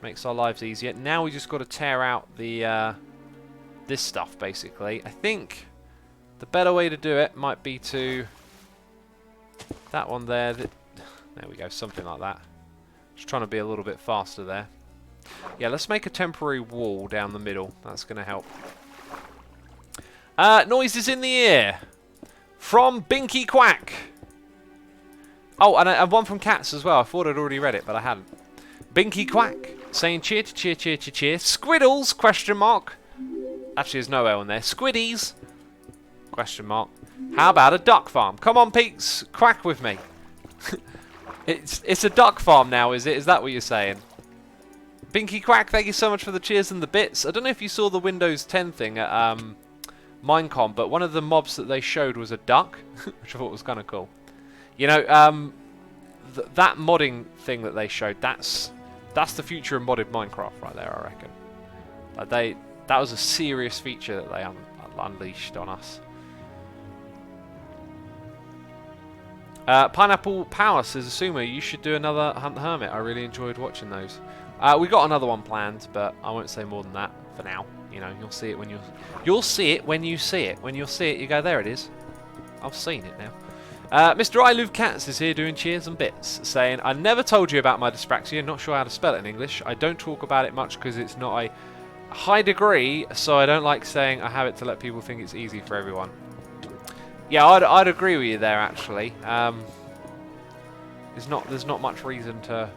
Makes our lives easier. Now we just got to tear out the this stuff basically. I think the better way to do it might be to that one there. There we go, something like that. Just trying to be a little bit faster there. Yeah, let's make a temporary wall down the middle. That's going to help. Noises in the ear from Binky Quack. Oh, and one from Cats as well. I thought I'd already read it, but I hadn't. Binky Quack saying cheer to cheer, cheer to cheer. Squiddles, question mark. Actually, there's no L in there. Squiddies, question mark. How about a duck farm? Come on, Peaks, quack with me. It's a duck farm now, is it? Is that what you're saying? Binky Quack, thank you so much for the cheers and the bits. I don't know if you saw the Windows 10 thing at Minecon, but one of the mobs that they showed was a duck, which I thought was kind of cool. You know, that modding thing that they showed, that's the future of modded Minecraft right there, I reckon. Like that was a serious feature that they unleashed on us. Pineapple Power says, Asuma, you should do another Hunt the Hermit. I really enjoyed watching those. We got another one planned, but I won't say more than that for now. You know, you'll see it when you'll see it when you see it. When you'll see it, you go, there it is. I've seen it now. Mr. I Love Cats is here doing cheers and bits, saying, I never told you about my dyspraxia, not sure how to spell it in English. I don't talk about it much because it's not a high degree, so I don't like saying I have it to let people think it's easy for everyone. Yeah, I'd agree with you there, actually. There's not much reason to...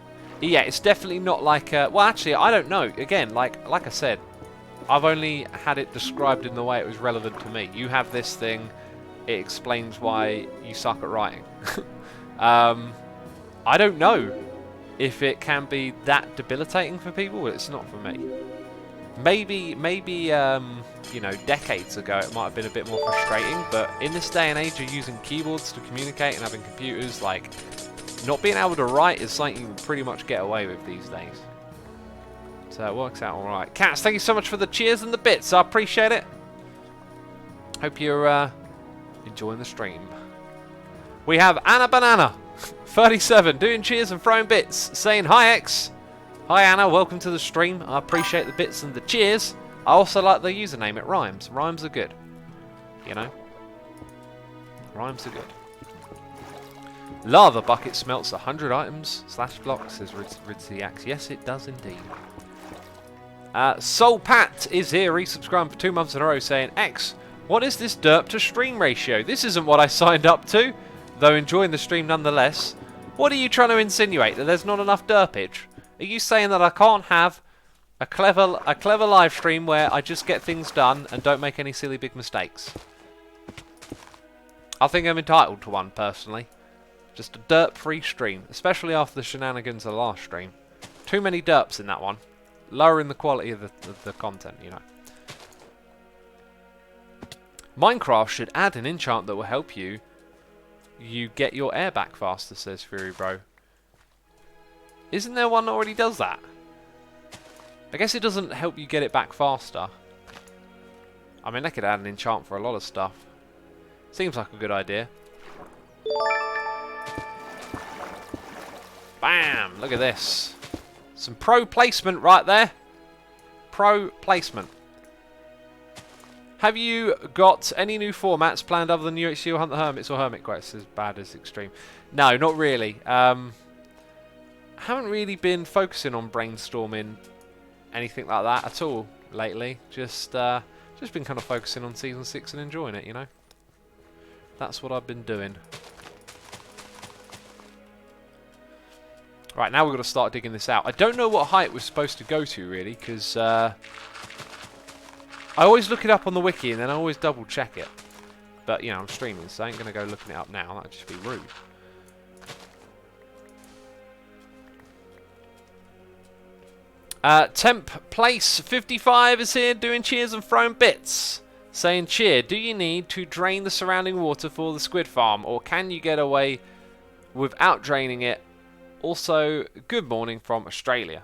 Yeah, it's definitely not like... well, actually, I don't know. Again, like I said, I've only had it described in the way it was relevant to me. You have this thing, it explains why you suck at writing. I don't know if it can be that debilitating for people, but it's not for me. Maybe you know, decades ago it might have been a bit more frustrating, but in this day and age of using keyboards to communicate and having computers, like, not being able to write is something you can pretty much get away with these days. So it works out alright. Cats, thank you so much for the cheers and the bits. I appreciate it. Hope you're enjoying the stream. We have Anna Banana 37 doing cheers and throwing bits, saying hi X. Hi Anna, welcome to the stream. I appreciate the bits and the cheers. I also like the username, it rhymes. Rhymes are good. You know? Rhymes are good. Lava bucket smelts 100 items / blocks, says Ridsiax. Yes, it does indeed. Soul Pat is here, resubscribing for 2 months in a row, saying, X, what is this derp to stream ratio? This isn't what I signed up to, though enjoying the stream nonetheless. What are you trying to insinuate? That there's not enough derpage? Are you saying that I can't have a clever live stream where I just get things done and don't make any silly big mistakes? I think I'm entitled to one, personally. Just a derp-free stream, especially after the shenanigans of the last stream. Too many derps in that one. Lowering the quality of the content, you know. Minecraft should add an enchant that will help you get your air back faster, says Fury Bro. Isn't there one that already does that? I guess it doesn't help you get it back faster. I mean, they could add an enchant for a lot of stuff. Seems like a good idea. Bam! Look at this. Some pro placement right there. Pro placement. Have you got any new formats planned other than UHC or Hunt the Hermits or Hermitcraft? As bad as Extreme. No, not really. Haven't really been focusing on brainstorming anything like that at all lately. Just been kind of focusing on Season 6 and enjoying it, you know. That's what I've been doing. Right, now we've got to start digging this out. I don't know what height we're supposed to go to, really, because I always look it up on the wiki and then I always double check it. But, you know, I'm streaming, so I ain't going to go looking it up now. That would just be rude. Temp Place 55 is here doing cheers and throwing bits. Saying, cheer, do you need to drain the surrounding water for the squid farm, or can you get away without draining it? Also, good morning from Australia.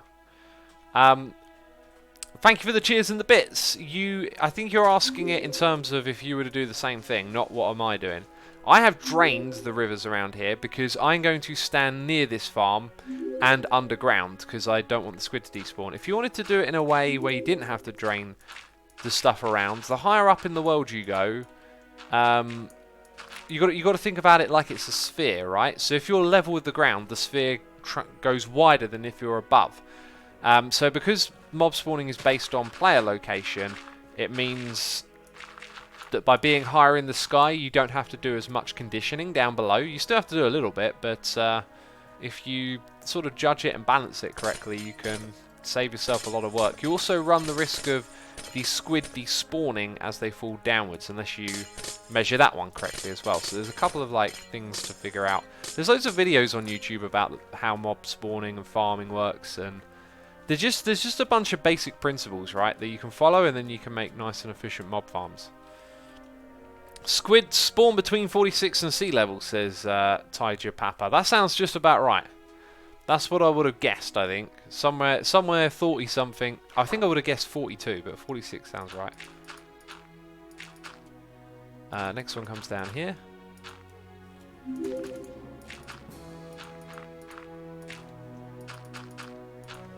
Thank you for the cheers and the bits. I think you're asking it in terms of if you were to do the same thing, not what am I doing. I have drained the rivers around here because I'm going to stand near this farm and underground because I don't want the squid to despawn. If you wanted to do it in a way where you didn't have to drain the stuff around, the higher up in the world you go, you got to think about it like it's a sphere, right? So if you're level with the ground, the sphere goes wider than if you're above. So because mob spawning is based on player location, it means that by being higher in the sky, you don't have to do as much conditioning down below. You still have to do a little bit, but if you sort of judge it and balance it correctly, you can save yourself a lot of work. You also run the risk of the squid despawning as they fall downwards, unless you measure that one correctly as well. So there's a couple of like things to figure out. There's loads of videos on YouTube about how mob spawning and farming works, and there's just a bunch of basic principles, right, that you can follow, and then you can make nice and efficient mob farms. Squid spawn between 46 and sea level, says Tiger Papa. That sounds just about right. That's what I would have guessed, I think. Somewhere 40 something. I think I would have guessed 42, but 46 sounds right. Next one comes down here.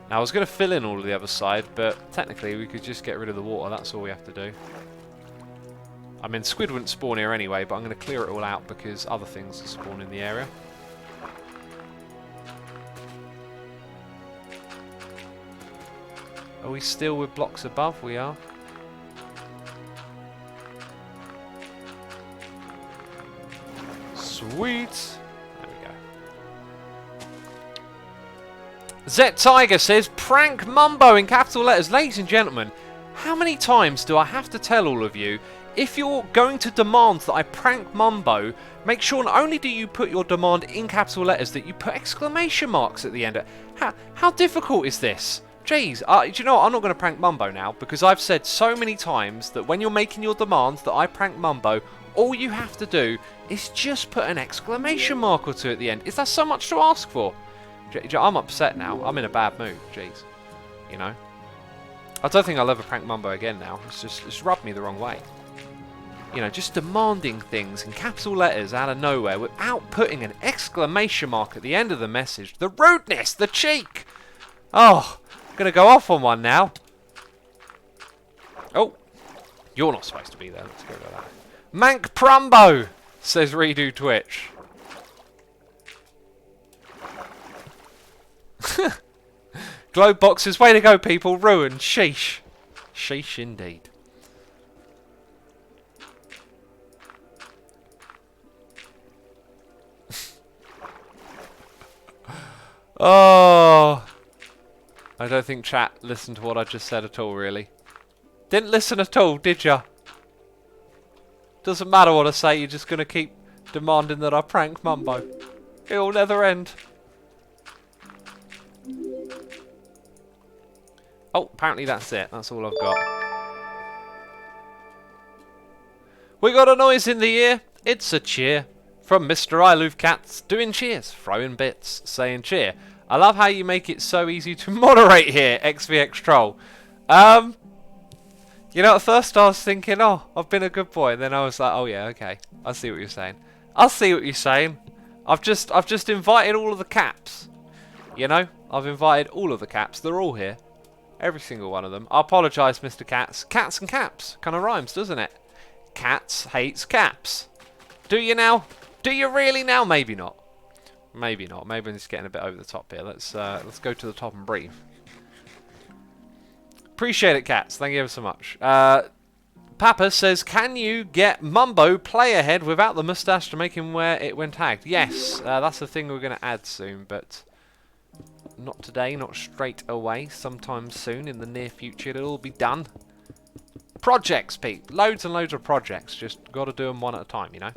Now I was going to fill in all of the other side, but technically we could just get rid of the water. That's all we have to do. I mean, squid wouldn't spawn here anyway, but I'm going to clear it all out because other things will spawn in the area. Are we still with blocks above? We are. Sweet. There we go. Zet Tiger says, prank Mumbo in capital letters. Ladies and gentlemen, how many times do I have to tell all of you, if you're going to demand that I prank Mumbo, make sure not only do you put your demand in capital letters, that you put exclamation marks at the end. How difficult is this? Jeez, do you know what? I'm not going to prank Mumbo now, because I've said so many times that when you're making your demands that I prank Mumbo, all you have to do is just put an exclamation mark or two at the end. Is that so much to ask for? I'm upset now. I'm in a bad mood. Jeez. You know? I don't think I'll ever prank Mumbo again now. It's rubbed me the wrong way. You know, just demanding things in capital letters out of nowhere without putting an exclamation mark at the end of the message. The rudeness! The cheek! Oh, I'm going to go off on one now. Oh, you're not supposed to be there. Let's go with that. Mank Prumbo, says Redo Twitch. Globe boxes, way to go, people. Ruined. Sheesh. Sheesh indeed. Oh, I don't think chat listened to what I just said at all, really. Didn't listen at all, did ya? Doesn't matter what I say, you're just going to keep demanding that I prank Mumbo. It'll never end. Oh, apparently that's it. That's all I've got. We got a noise in the ear. It's a cheer. From Mr. I Love Cats, doing cheers, throwing bits, saying cheer. I love how you make it so easy to moderate here, XVX Troll. You know, at first I was thinking, oh, I've been a good boy. And then I was like, oh yeah, okay. I see what you're saying. I see what you're saying. I've just invited all of the caps. You know, I've invited all of the caps. They're all here. Every single one of them. I apologise, Mr. Cats. Cats and caps. Kind of rhymes, doesn't it? Cats hates caps. Do you now? Do you really now? Maybe not. Maybe not. Maybe I'm just getting a bit over the top here. Let's go to the top and breathe. Appreciate it, Cats. Thank you ever so much. Papa says, can you get Mumbo play ahead without the moustache to make him wear it when tagged? Yes, that's the thing we're going to add soon, but not today, not straight away. Sometime soon in the near future it'll all be done. Projects, Pete. Loads and loads of projects. Just got to do them one at a time, you know.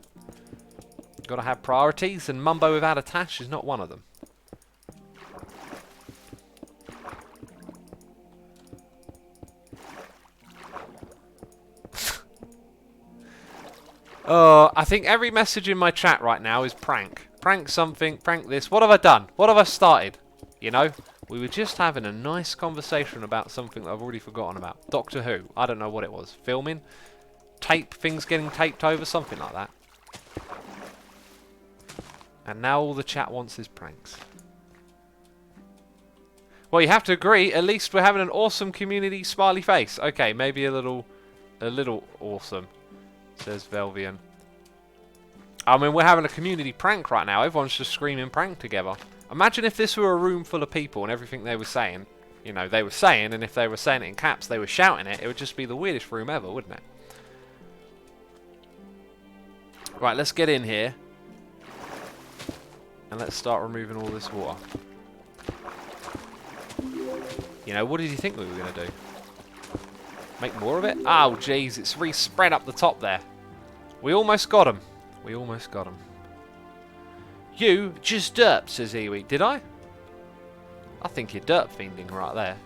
Got to have priorities, and Mumbo without a tash is not one of them. I think every message in my chat right now is prank. Prank something, prank this. What have I done? What have I started? You know? We were just having a nice conversation about something that I've already forgotten about. Doctor Who. I don't know what it was. Filming? Tape, things getting taped over, something like that. And now all the chat wants is pranks. Well, you have to agree, at least we're having an awesome community smiley face. Okay, maybe a little awesome, says Velvian. I mean, we're having a community prank right now. Everyone's just screaming prank together. Imagine if this were a room full of people and everything they were saying, you know, they were saying, and if they were saying it in caps, they were shouting it. It would just be the weirdest room ever, wouldn't it? Right, let's get in here. And let's start removing all this water. You know, what did you think we were going to do? Make more of it? Oh, jeez, it's re-spread up the top there. We almost got him. We almost got him. You just derp, says Iwi. Did I? I think you're derp fiending right there.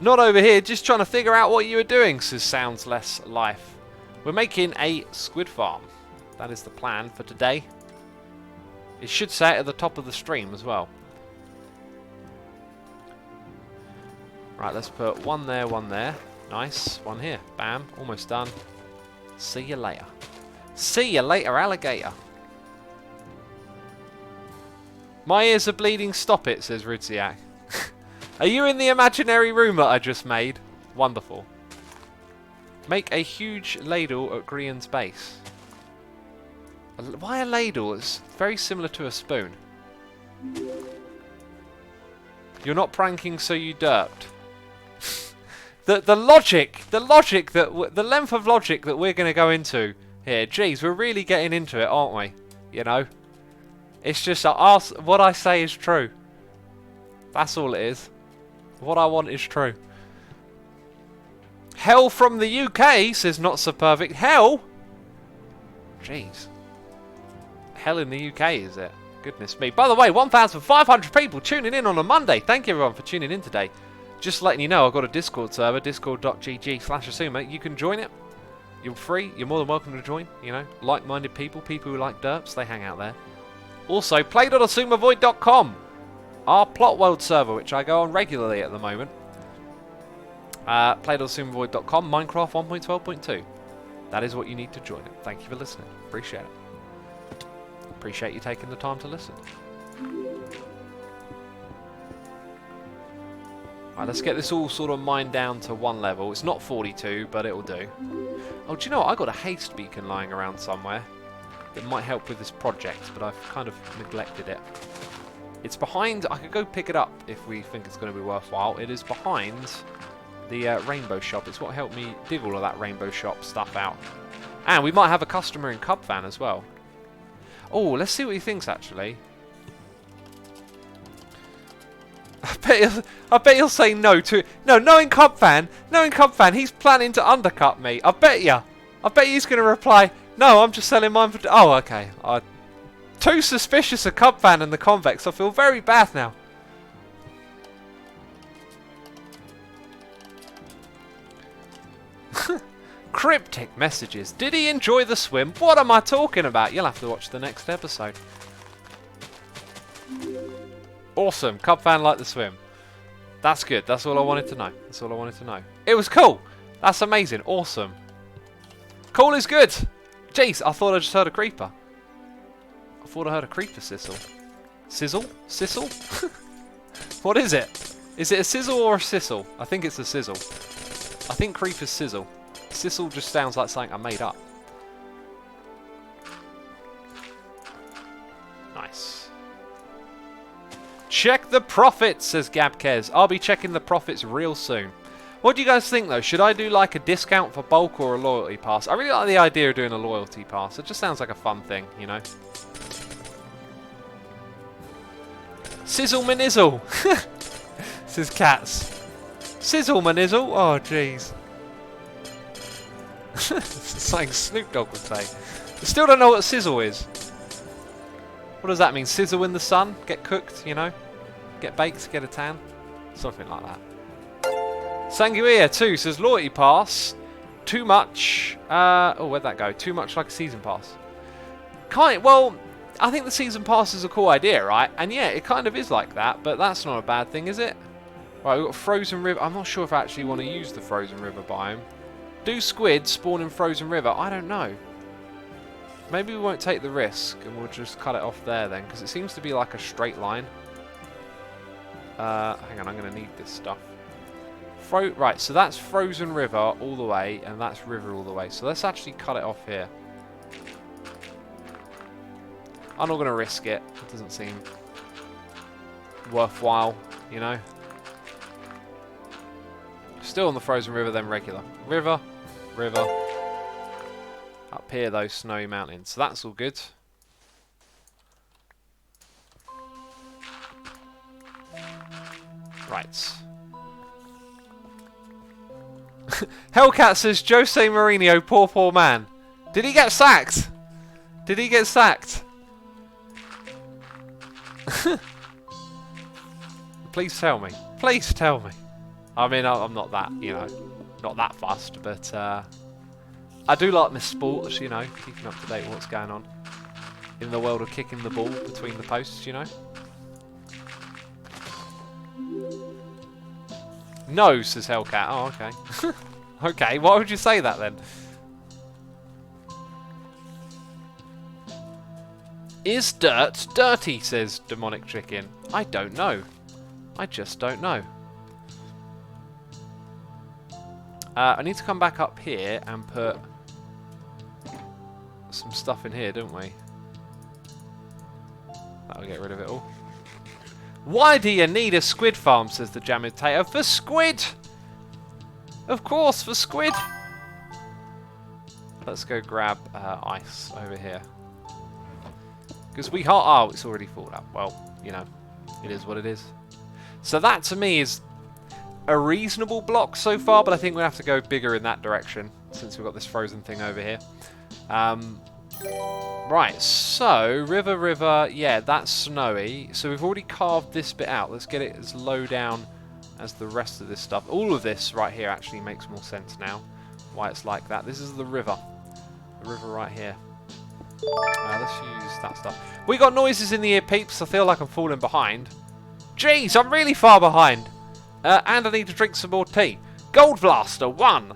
Not over here, just trying to figure out what you were doing, says Sounds Less Life. We're making a squid farm. That is the plan for today. It should say it at the top of the stream as well. Right, let's put one there, one there. Nice. One here. Bam. Almost done. See you later. See you later, alligator. My ears are bleeding. Stop it, says Rudziak. Are you in the imaginary room that I just made? Wonderful. Make a huge ladle at Grian's base. Why a ladle? It's very similar to a spoon. You're not pranking, so you derped. The length of logic that we're going to go into here. Geez, we're really getting into it, aren't we? You know? It's just what I say is true. That's all it is. What I want is true. Hell from the UK, says Not So Perfect. Hell? Jeez. Hell in the UK, is it? Goodness me. By the way, 1,500 people tuning in on a Monday. Thank you everyone for tuning in today. Just letting you know, I've got a Discord server, discord.gg/Asuma. You can join it. You're free. You're more than welcome to join. You know, like-minded people, people who like derps, they hang out there. Also, play.asumavoid.com, our Plot World server, which I go on regularly at the moment. Play.asumavoid.com, Minecraft 1.12.2. That is what you need to join it. Thank you for listening. Appreciate it. Appreciate you taking the time to listen. Right, let's get this all sort of mined down to one level. It's not 42, but it'll do. Oh, do you know what? I got a haste beacon lying around somewhere that might help with this project, but I've kind of neglected it. It's behind. I could go pick it up if we think it's going to be worthwhile. It is behind the Rainbow Shop. It's what helped me dig all of that Rainbow Shop stuff out. And we might have a customer in Cubfan as well. Oh, let's see what he thinks actually. I bet he'll say no to it. No, knowing Cubfan, he's planning to undercut me. I bet he's going to reply, no, I'm just selling mine for... Oh, okay. Too suspicious of Cubfan and the Convex. I feel very bad now. Cryptic messages. Did he enjoy the swim? What am I talking about? You'll have to watch the next episode. Awesome. Cubfan liked the swim. That's good. That's all I wanted to know. That's all I wanted to know. It was cool. That's amazing. Awesome. Cool is good. Jeez, I thought I just heard a creeper. I thought I heard a creeper sizzle. Sizzle? Sizzle? What is it? Is it a sizzle or a sizzle? I think it's a sizzle. I think creepers sizzle. Sizzle just sounds like something I made up. Nice. Check the profits, says Gabkez. I'll be checking the profits real soon. What do you guys think, though? Should I do, like, a discount for bulk or a loyalty pass? I really like the idea of doing a loyalty pass. It just sounds like a fun thing, you know? Sizzle manizzle! Says Cats. Sizzle manizzle? Oh, jeez. It's like Snoop Dogg would say. I still don't know what sizzle is. What does that mean? Sizzle in the sun? Get cooked, you know? Get baked, get a tan? Something like that. Sanguia 2 says loyalty pass. Too much. Oh, where'd that go? Too much like a season pass. Well, I think the season pass is a cool idea, right? And yeah, it kind of is like that, but that's not a bad thing, is it? Right, we've got Frozen River. I'm not sure if I actually want to use the Frozen River biome. Do squid spawn in Frozen River? I don't know. Maybe we won't take the risk and we'll just cut it off there then, because it seems to be like a straight line. Hang on, I'm going to need this stuff. Right, so that's Frozen River all the way, and that's River all the way. So let's actually cut it off here. I'm not going to risk it. It doesn't seem worthwhile, you know. Still on the Frozen River, then regular. River, river. Up here, those snowy mountains. So that's all good. Right. Hellcat says, Jose Mourinho, poor man. Did he get sacked? Did he get sacked? Please tell me. Please tell me. I mean, I'm not that, you know, not that fussed, but I do like my sports, you know, keeping up to date with what's going on in the world of kicking the ball between the posts, you know. No, says Hellcat. Oh, okay. Okay, why would you say that then? Is dirt dirty, says Demonic Chicken. I don't know. I just don't know. I need to come back up here and put some stuff in here, don't we? That'll get rid of it all. Why do you need a squid farm, says the Jamitator? For squid! Of course, for squid! Let's go grab ice over here. Because we can't... Oh, it's already filled up. Well, you know, it is what it is. So that, to me, is a reasonable block so far, but I think we'll have to go bigger in that direction, since we've got this frozen thing over here. Right, so, river, yeah, that's snowy. So we've already carved this bit out. Let's get it as low down as the rest of this stuff. All of this right here actually makes more sense now, why it's like that. This is the river right here. Let's use that stuff. We got noises in the ear, peeps. I feel like I'm falling behind. Jeez, I'm really far behind. And I need to drink some more tea. Gold Blaster 1.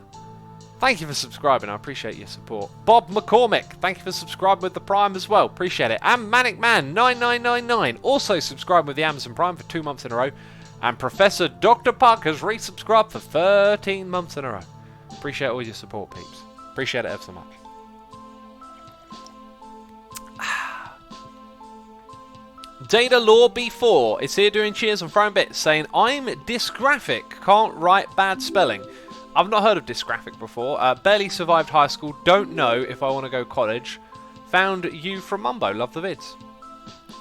Thank you for subscribing. I appreciate your support. Bob McCormick, thank you for subscribing with the Prime as well. Appreciate it. And Manic Man 9999 also subscribed with the Amazon Prime for 2 months in a row. And Professor Dr. Puck has resubscribed for 13 months in a row. Appreciate all your support, peeps. Appreciate it ever so much. Data Law B4 is here doing cheers and throwing bits, saying, I'm dysgraphic, can't write bad spelling. I've not heard of dysgraphic before, barely survived high school, don't know if I want to go college. Found you from Mumbo, love the vids.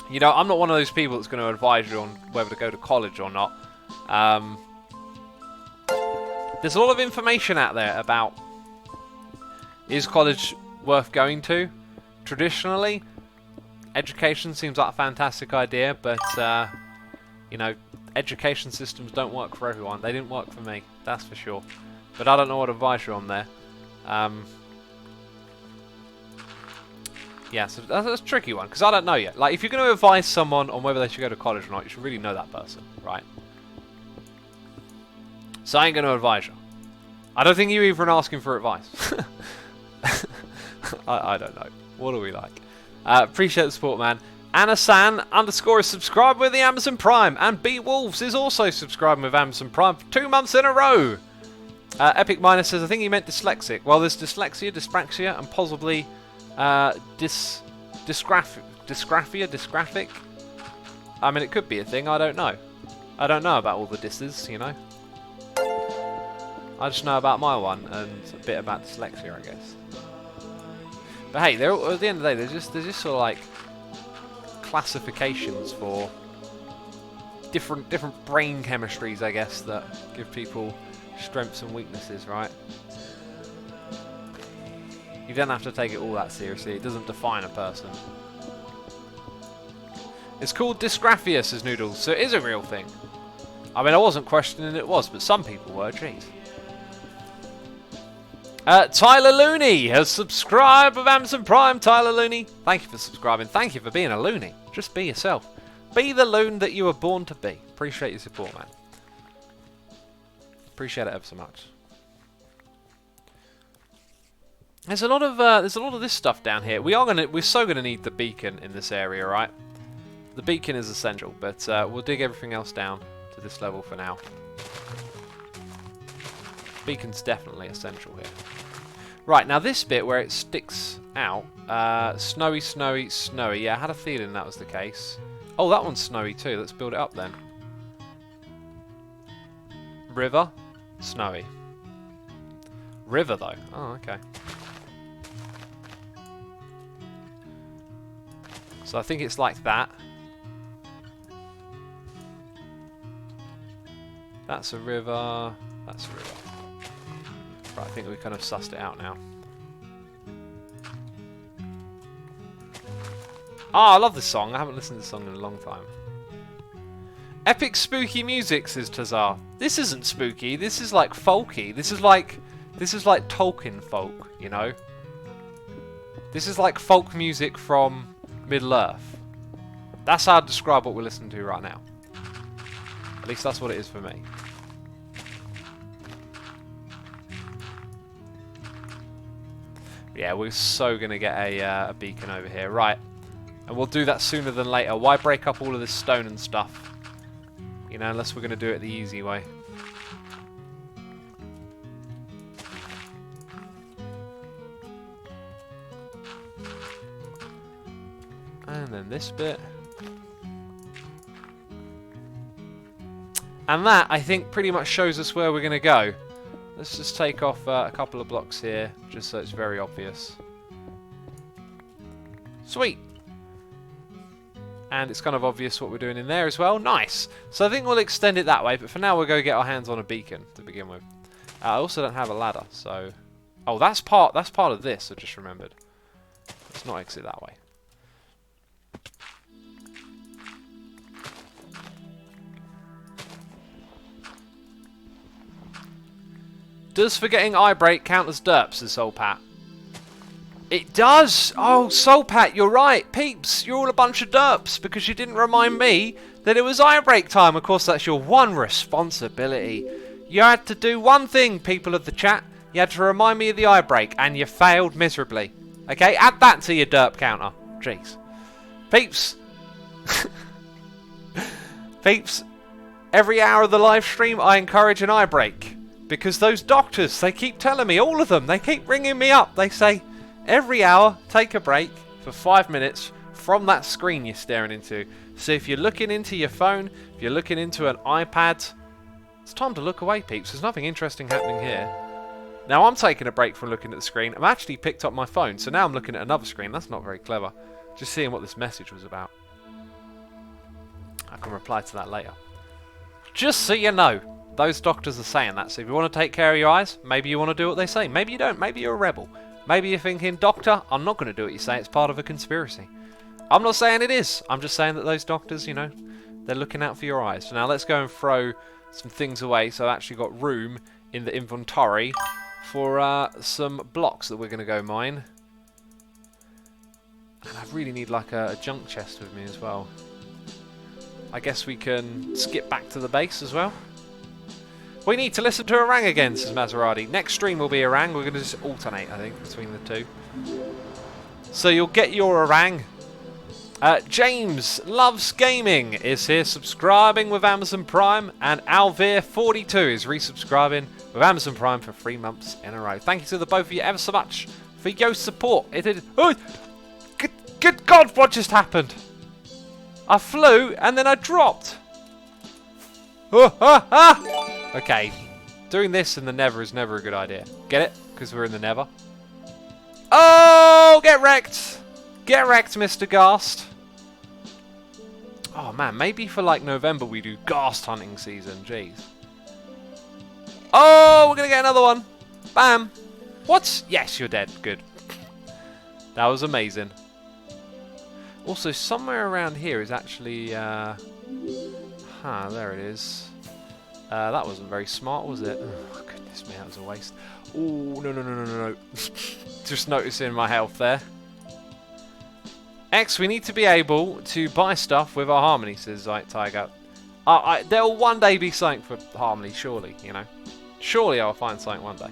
You know, I'm not one of those people that's going to advise you on whether to go to college or not. There's a lot of information out there about, is college worth going to? Traditionally, education seems like a fantastic idea, but, you know, education systems don't work for everyone. They didn't work for me, that's for sure. But I don't know what advice you're on there. Yeah, so that's a tricky one, because I don't know yet. Like, if you're going to advise someone on whether they should go to college or not, you should really know that person, right? So I ain't going to advise you. I don't think you're even asking for advice. I don't know. What are we like? Appreciate the support, man. Anna-san _ is subscribed with the Amazon Prime. And B Wolves is also subscribing with Amazon Prime for 2 months in a row. Epic Miner says, I think he meant dyslexic. Well, there's dyslexia, dyspraxia, and possibly dysgraphia. I mean, it could be a thing. I don't know. I don't know about all the disses, you know. I just know about my one and a bit about dyslexia, I guess. But hey, at the end of the day, there's just sort of like classifications for different brain chemistries, I guess, that give people strengths and weaknesses, right? You don't have to take it all that seriously. It doesn't define a person. It's called dysgraphia, says Noodles, so it is a real thing. I mean, I wasn't questioning it was, but some people were, jeez. Tyler Looney has subscribed with Amazon Prime. Tyler Looney, thank you for subscribing. Thank you for being a loony. Just be yourself. Be the loon that you were born to be. Appreciate your support, man. Appreciate it ever so much. There's a lot of this stuff down here. We're so gonna need the beacon in this area, right? The beacon is essential, but we'll dig everything else down to this level for now. Beacon's definitely essential here. Right, now this bit where it sticks out, snowy, snowy, snowy. Yeah, I had a feeling that was the case. Oh, that one's snowy too. Let's build it up then. River, snowy. River though. Oh, okay. So I think it's like that. That's a river. That's a river. Right, I think we kind of sussed it out now. Ah, I love this song. I haven't listened to this song in a long time. Epic spooky music, says Tazar. This isn't spooky. This is like folky. This is like Tolkien folk, you know. This is like folk music from Middle Earth. That's how I'd describe what we're listening to right now. At least that's what it is for me. Yeah, we're so going to get a beacon over here. Right. And we'll do that sooner than later. Why break up all of this stone and stuff? You know, unless we're going to do it the easy way. And then this bit. And that, I think, pretty much shows us where we're going to go. Let's just take off a couple of blocks here, just so it's very obvious. Sweet! And it's kind of obvious what we're doing in there as well. Nice! So I think we'll extend it that way, but for now we'll go get our hands on a beacon to begin with. I also don't have a ladder, so... Oh, that's part of this, I just remembered. Let's not exit that way. Does forgetting eye break count as derps, says Soul Pat? It does! Oh, Soul Pat, you're right. Peeps, you're all a bunch of derps because you didn't remind me that it was eye break time. Of course, that's your one responsibility. You had to do one thing, people of the chat. You had to remind me of the eye break, and you failed miserably. Okay, add that to your derp counter. Jeez. Peeps. Peeps, every hour of the live stream, I encourage an eye break. Because those doctors, they keep telling me, all of them, they keep ringing me up. They say, every hour, take a break for 5 minutes from that screen you're staring into. So if you're looking into your phone, if you're looking into an iPad, it's time to look away, peeps. There's nothing interesting happening here. Now I'm taking a break from looking at the screen. I've actually picked up my phone, so now I'm looking at another screen. That's not very clever. Just seeing what this message was about. I can reply to that later. Just so you know. Those doctors are saying that, so if you want to take care of your eyes, maybe you want to do what they say. Maybe you don't. Maybe you're a rebel. Maybe you're thinking, Doctor, I'm not going to do what you say. It's part of a conspiracy. I'm not saying it is. I'm just saying that those doctors, you know, they're looking out for your eyes. So now let's go and throw some things away. So I've actually got room in the inventory for some blocks that we're going to go mine. And I really need like a junk chest with me as well. I guess we can skip back to the base as well. We need to listen to Orang again, says Maserati. Next stream will be Orang. We're going to just alternate, I think, between the two. So you'll get your Orang. James Loves Gaming is here subscribing with Amazon Prime. And Alvir42 is resubscribing with Amazon Prime for 3 months in a row. Thank you to the both of you ever so much for your support. It is... Oh! Good God, what just happened? I flew and then I dropped. Oh, ah, ah. Okay. Doing this in the Nether is never a good idea. Get it? Because we're in the Nether. Oh, get wrecked. Get wrecked, Mr. Ghast. Oh, man. Maybe for, like, November we do ghast hunting season. Jeez. Oh, we're going to get another one. Bam. What? Yes, you're dead. Good. That was amazing. Also, somewhere around here is actually... there it is. That wasn't very smart, was it? Oh, goodness me, that was a waste. Oh, no. Just noticing my health there. X, we need to be able to buy stuff with our Harmony, says Tiger. There will one day be something for Harmony, surely, you know. Surely I'll find something one day.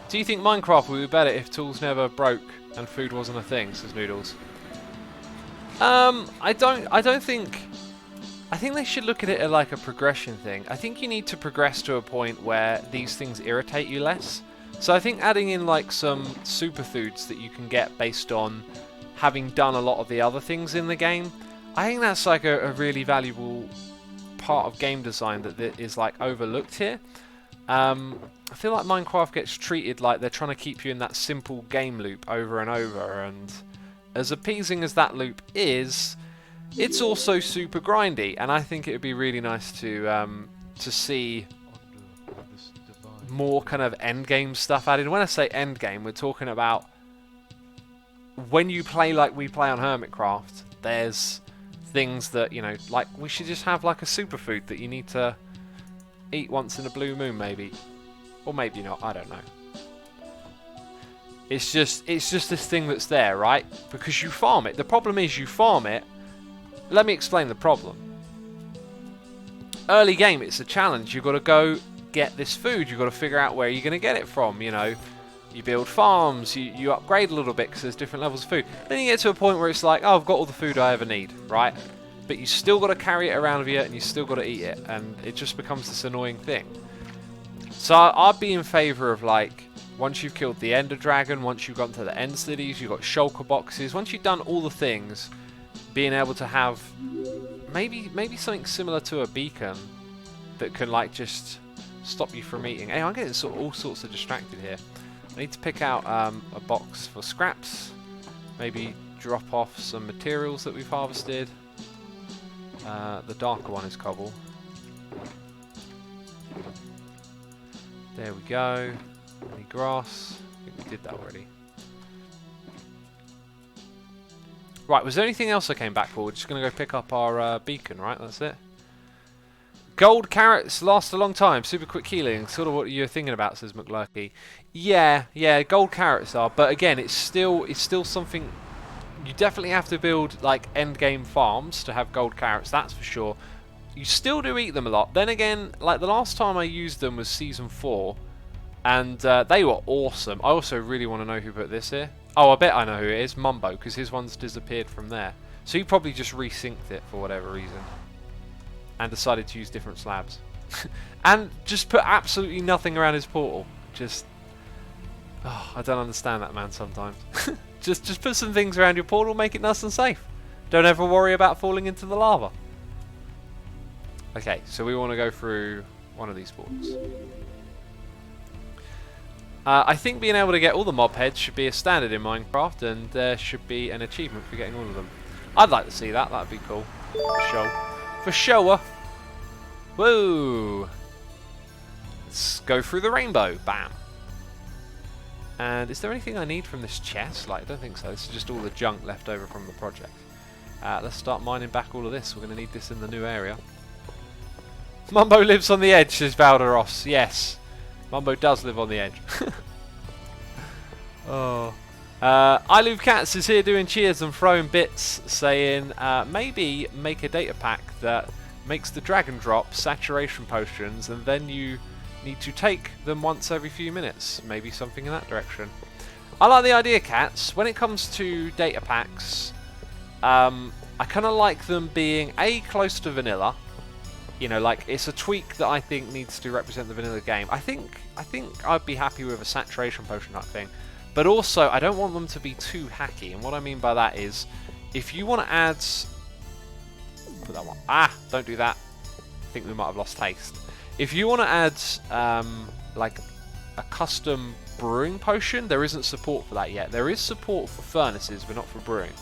Do you think Minecraft would be better if tools never broke and food wasn't a thing, says Noodles? I don't think... I think they should look at it as like a progression thing. I think you need to progress to a point where these things irritate you less. So I think adding in like some superfoods that you can get based on having done a lot of the other things in the game, I think that's like a really valuable part of game design that is like overlooked here. I feel like Minecraft gets treated like they're trying to keep you in that simple game loop over and over, and as appeasing as that loop is, it's also super grindy, and I think it would be really nice to see more kind of end game stuff added. When I say end game, we're talking about when you play like we play on Hermitcraft, there's things that, you know, like we should just have like a superfood that you need to eat once in a blue moon, maybe. Or maybe not, I don't know. It's just this thing that's there, right? Because you farm it. The problem is you farm it. Let me explain the problem. Early game, it's a challenge. You've got to go get this food. You've got to figure out where you're going to get it from, you know. You build farms, you upgrade a little bit because there's different levels of food. Then you get to a point where it's like, oh, I've got all the food I ever need, right? But you still got to carry it around with you and you still got to eat it. And it just becomes this annoying thing. So I'd be in favour of, like, once you've killed the Ender Dragon, once you've gone to the End Cities, you've got shulker boxes, once you've done all the things, being able to have maybe something similar to a beacon that can, like, just stop you from eating. Hey, I'm getting all sorts of distracted here. I need to pick out a box for scraps, maybe drop off some materials that we've harvested. The darker one is cobble. There we go. Any grass? I think we did that already. Right, was there anything else I came back for? We're just going to go pick up our beacon, right? That's it. Gold carrots last a long time. Super quick healing. Sort of what you're thinking about, says McLurky. Yeah, gold carrots are. But again, it's still something... You definitely have to build, like, end game farms to have gold carrots, that's for sure. You still do eat them a lot. Then again, like, the last time I used them was Season 4. And they were awesome. I also really want to know who put this here. Oh, I bet I know who it is. Mumbo, because his one's disappeared from there. So he probably just resynced it for whatever reason. And decided to use different slabs. And just put absolutely nothing around his portal. Just... Oh, I don't understand that man sometimes. Just put some things around your portal, make it nice and safe. Don't ever worry about falling into the lava. Okay, so we want to go through one of these portals. I think being able to get all the mob heads should be a standard in Minecraft, and there should be an achievement for getting all of them. I'd like to see that, that'd be cool. For sure. For sure. Woo! Let's go through the rainbow. Bam. And is there anything I need from this chest? Like, I don't think so. This is just all the junk left over from the project. Let's start mining back all of this. We're going to need this in the new area. Mumbo lives on the edge, says Valderos. Yes. Mumbo does live on the edge. Oh. iLoveCats is here doing cheers and throwing bits, saying maybe make a data pack that makes the dragon drop saturation potions, and then you need to take them once every few minutes. Maybe something in that direction. I like the idea, Cats. When it comes to data packs, I kind of like them being close to vanilla. You know, like, it's a tweak that I think needs to represent the vanilla game. I think I'd be happy with a saturation potion type thing. But also, I don't want them to be too hacky. And what I mean by that is, if you want to add... Put that one. Ah, don't do that. I think we might have lost taste. If you want to add like a custom brewing potion, there isn't support for that yet. There is support for furnaces, but not for brewing.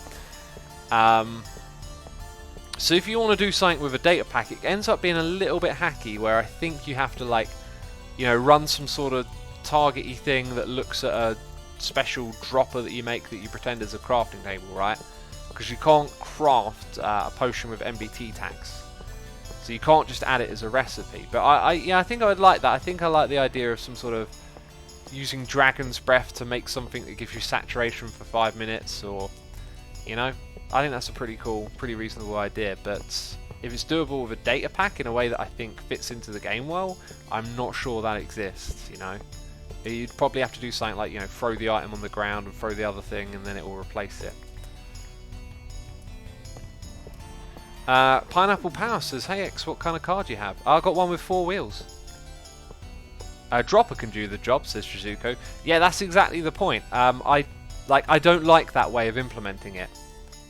So if you want to do something with a data pack, it ends up being a little bit hacky, where I think you have to, like, you know, run some sort of targety thing that looks at a special dropper that you make that you pretend is a crafting table, right? Because you can't craft a potion with MBT tags, so you can't just add it as a recipe. But I think I would like that. I think I like the idea of some sort of using dragon's breath to make something that gives you saturation for 5 minutes, or, you know, I think that's a pretty cool, pretty reasonable idea. But if it's doable with a data pack in a way that I think fits into the game well, I'm not sure that exists, you know. You'd probably have to do something like, you know, throw the item on the ground and throw the other thing, and then it will replace it. Pineapple Power says, "Hey X, what kind of car do you have?" I got one with 4 wheels. Dropper can do the job, says Shizuko. Yeah, that's exactly the point. I don't like that way of implementing it.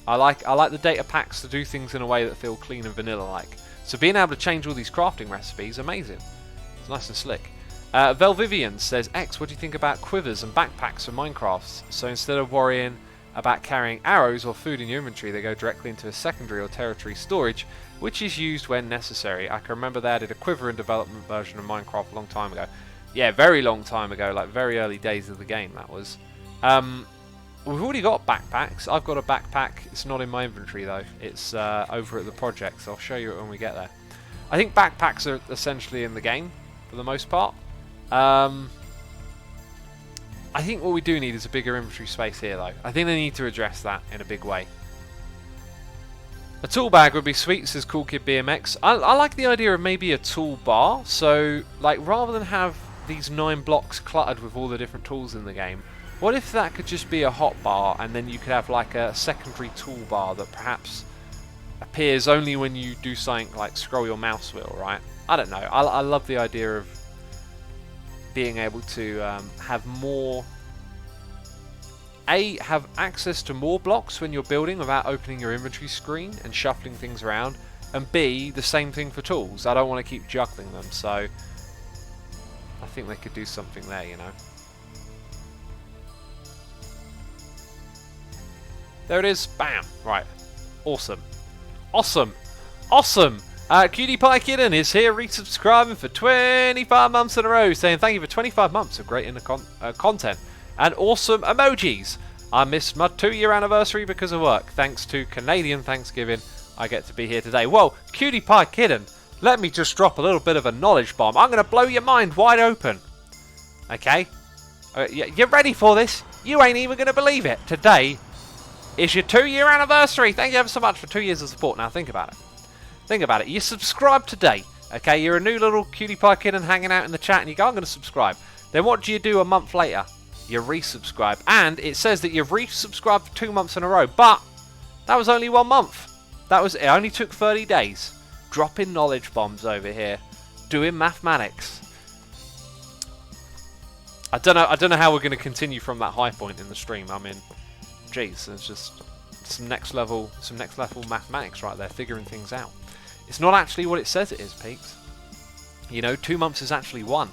I like the data packs to do things in a way that feel clean and vanilla-like. So being able to change all these crafting recipes, amazing. It's nice and slick. Velvivian says, "X, what do you think about quivers and backpacks for Minecraft? So instead of worrying about carrying arrows or food in your inventory, they go directly into a secondary or tertiary storage, which is used when necessary. I can remember they added a quiver in development version of Minecraft a long time ago." Yeah, very long time ago, like very early days of the game, that was. We've already got backpacks. I've got a backpack. It's not in my inventory, though. It's over at the project, so I'll show you it when we get there. I think backpacks are essentially in the game, for the most part. I think what we do need is a bigger inventory space here, though. I think they need to address that in a big way. A tool bag would be sweet, says Cool Kid BMX. I like the idea of maybe a tool bar. So, like, rather than have these 9 blocks cluttered with all the different tools in the game, what if that could just be a hot bar, and then you could have like a secondary tool bar that perhaps appears only when you do something like scroll your mouse wheel, right? I don't know. I love the idea of being able to have more... have access to more blocks when you're building without opening your inventory screen and shuffling things around, and B, the same thing for tools. I don't want to keep juggling them, so I think they could do something there, you know. There it is. Bam. Right. Awesome. Awesome. Awesome. Cutie Pie Kitten is here resubscribing for 25 months in a row, saying thank you for 25 months of great content and awesome emojis. I missed my 2-year anniversary because of work. Thanks to Canadian Thanksgiving, I get to be here today. Well, Cutie Pie Kitten, let me just drop a little bit of a knowledge bomb. I'm going to blow your mind wide open. Okay? You ready for this? You ain't even going to believe it. Today is your 2-year anniversary. Thank you ever so much for 2 years of support. Now think about it. Think about it. You subscribe today. Okay, you're a new little Cutie Pie Kitten hanging out in the chat and you go, I'm going to subscribe. Then what do you do a month later? You resubscribe. And it says that you've resubscribed for 2 months in a row. But that was only 1 month. It only took 30 days. Dropping knowledge bombs over here. Doing mathematics. I don't know how we're going to continue from that high point in the stream. I mean, geez, there's just some next level mathematics right there, figuring things out. It's not actually what it says it is, peeps. You know, 2 months is actually 1.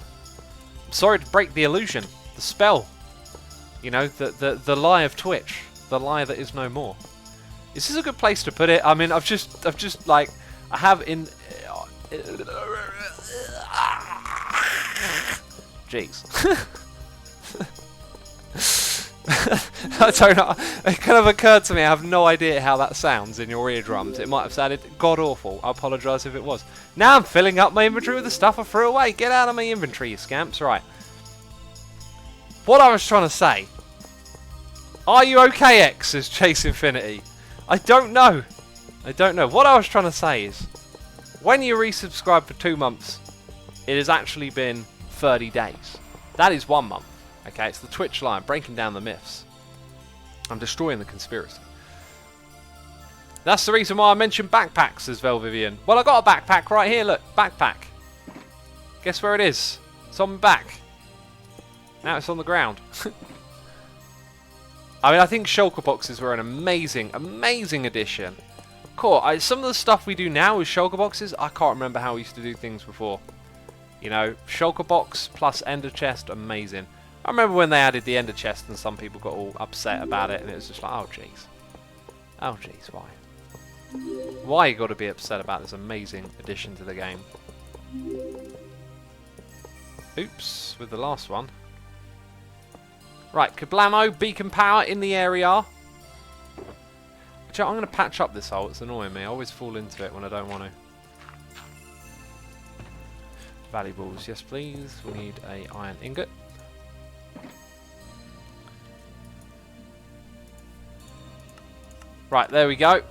I'm sorry to break the illusion, the spell. You know, the lie of Twitch, the lie that is no more. Is this a good place to put it? I mean, I've just like, I have in. Jeez. I don't know. It kind of occurred to me. I have no idea how that sounds in your eardrums. It might have sounded god awful. I apologise if it was. Now I'm filling up my inventory with the stuff I threw away. Get out of my inventory, you scamps. Right. What I was trying to say. Are you okay, X? Says Chase Infinity. I don't know. I don't know. What I was trying to say is, when you resubscribe for 2 months, it has actually been 30 days. That is 1 month. Okay, it's the Twitch line, breaking down the myths. I'm destroying the conspiracy. That's the reason why I mentioned backpacks, says Velvivian. Well, I got a backpack right here, look. Backpack. Guess where it is? It's on my back. Now it's on the ground. I mean, I think shulker boxes were an amazing, amazing addition. Cool. Some of the stuff we do now with shulker boxes, I can't remember how we used to do things before. You know, shulker box plus ender chest, amazing. I remember when they added the ender chest and some people got all upset about it, and it was just like, oh jeez. Oh jeez, why? Why you got to be upset about this amazing addition to the game? Oops, with the last one. Right, kablamo, beacon power in the area. I'm going to patch up this hole, it's annoying me. I always fall into it when I don't want to. Valuables, yes please. We need a iron ingot. Right, there we go.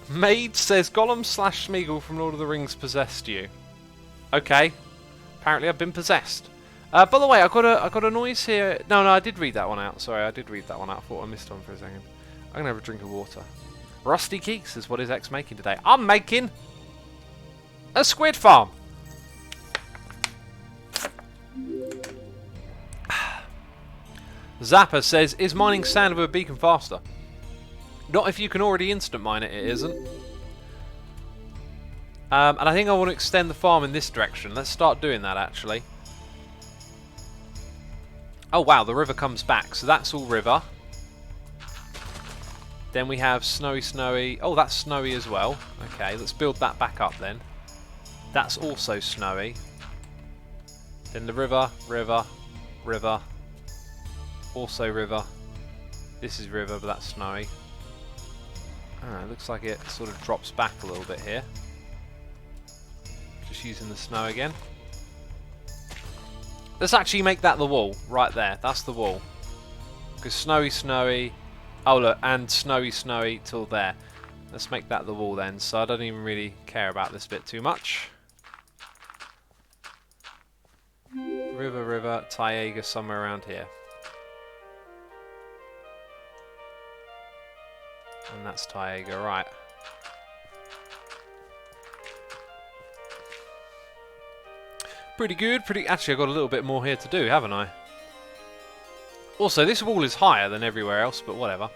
Maid says Gollum / Smeagol from Lord of the Rings possessed you. Okay. Apparently I've been possessed. By the way, I got a noise here. No, I did read that one out. Sorry, I did read that one out. I thought I missed one for a second. I'm gonna have a drink of water. Rusty Geeks is what is X making today. I'm making a squid farm. Zapper says, is mining sand with a beacon faster? Not if you can already instant mine it, it isn't. And I think I want to extend the farm in this direction. Let's start doing that, actually. Oh, wow, the river comes back. So that's all river. Then we have snowy. Oh, that's snowy as well. Okay, let's build that back up then. That's also snowy. Then the river. Also river. This is river, but that's snowy. Ah, it looks like it sort of drops back a little bit here. Just using the snow again. Let's actually make that the wall, right there. That's the wall. Because snowy. Oh look, and snowy till there. Let's make that the wall then. So I don't even really care about this bit too much. River, Taiga somewhere around here. And that's Taiga, right. Pretty good, actually I've got a little bit more here to do, haven't I? Also, this wall is higher than everywhere else, but whatever.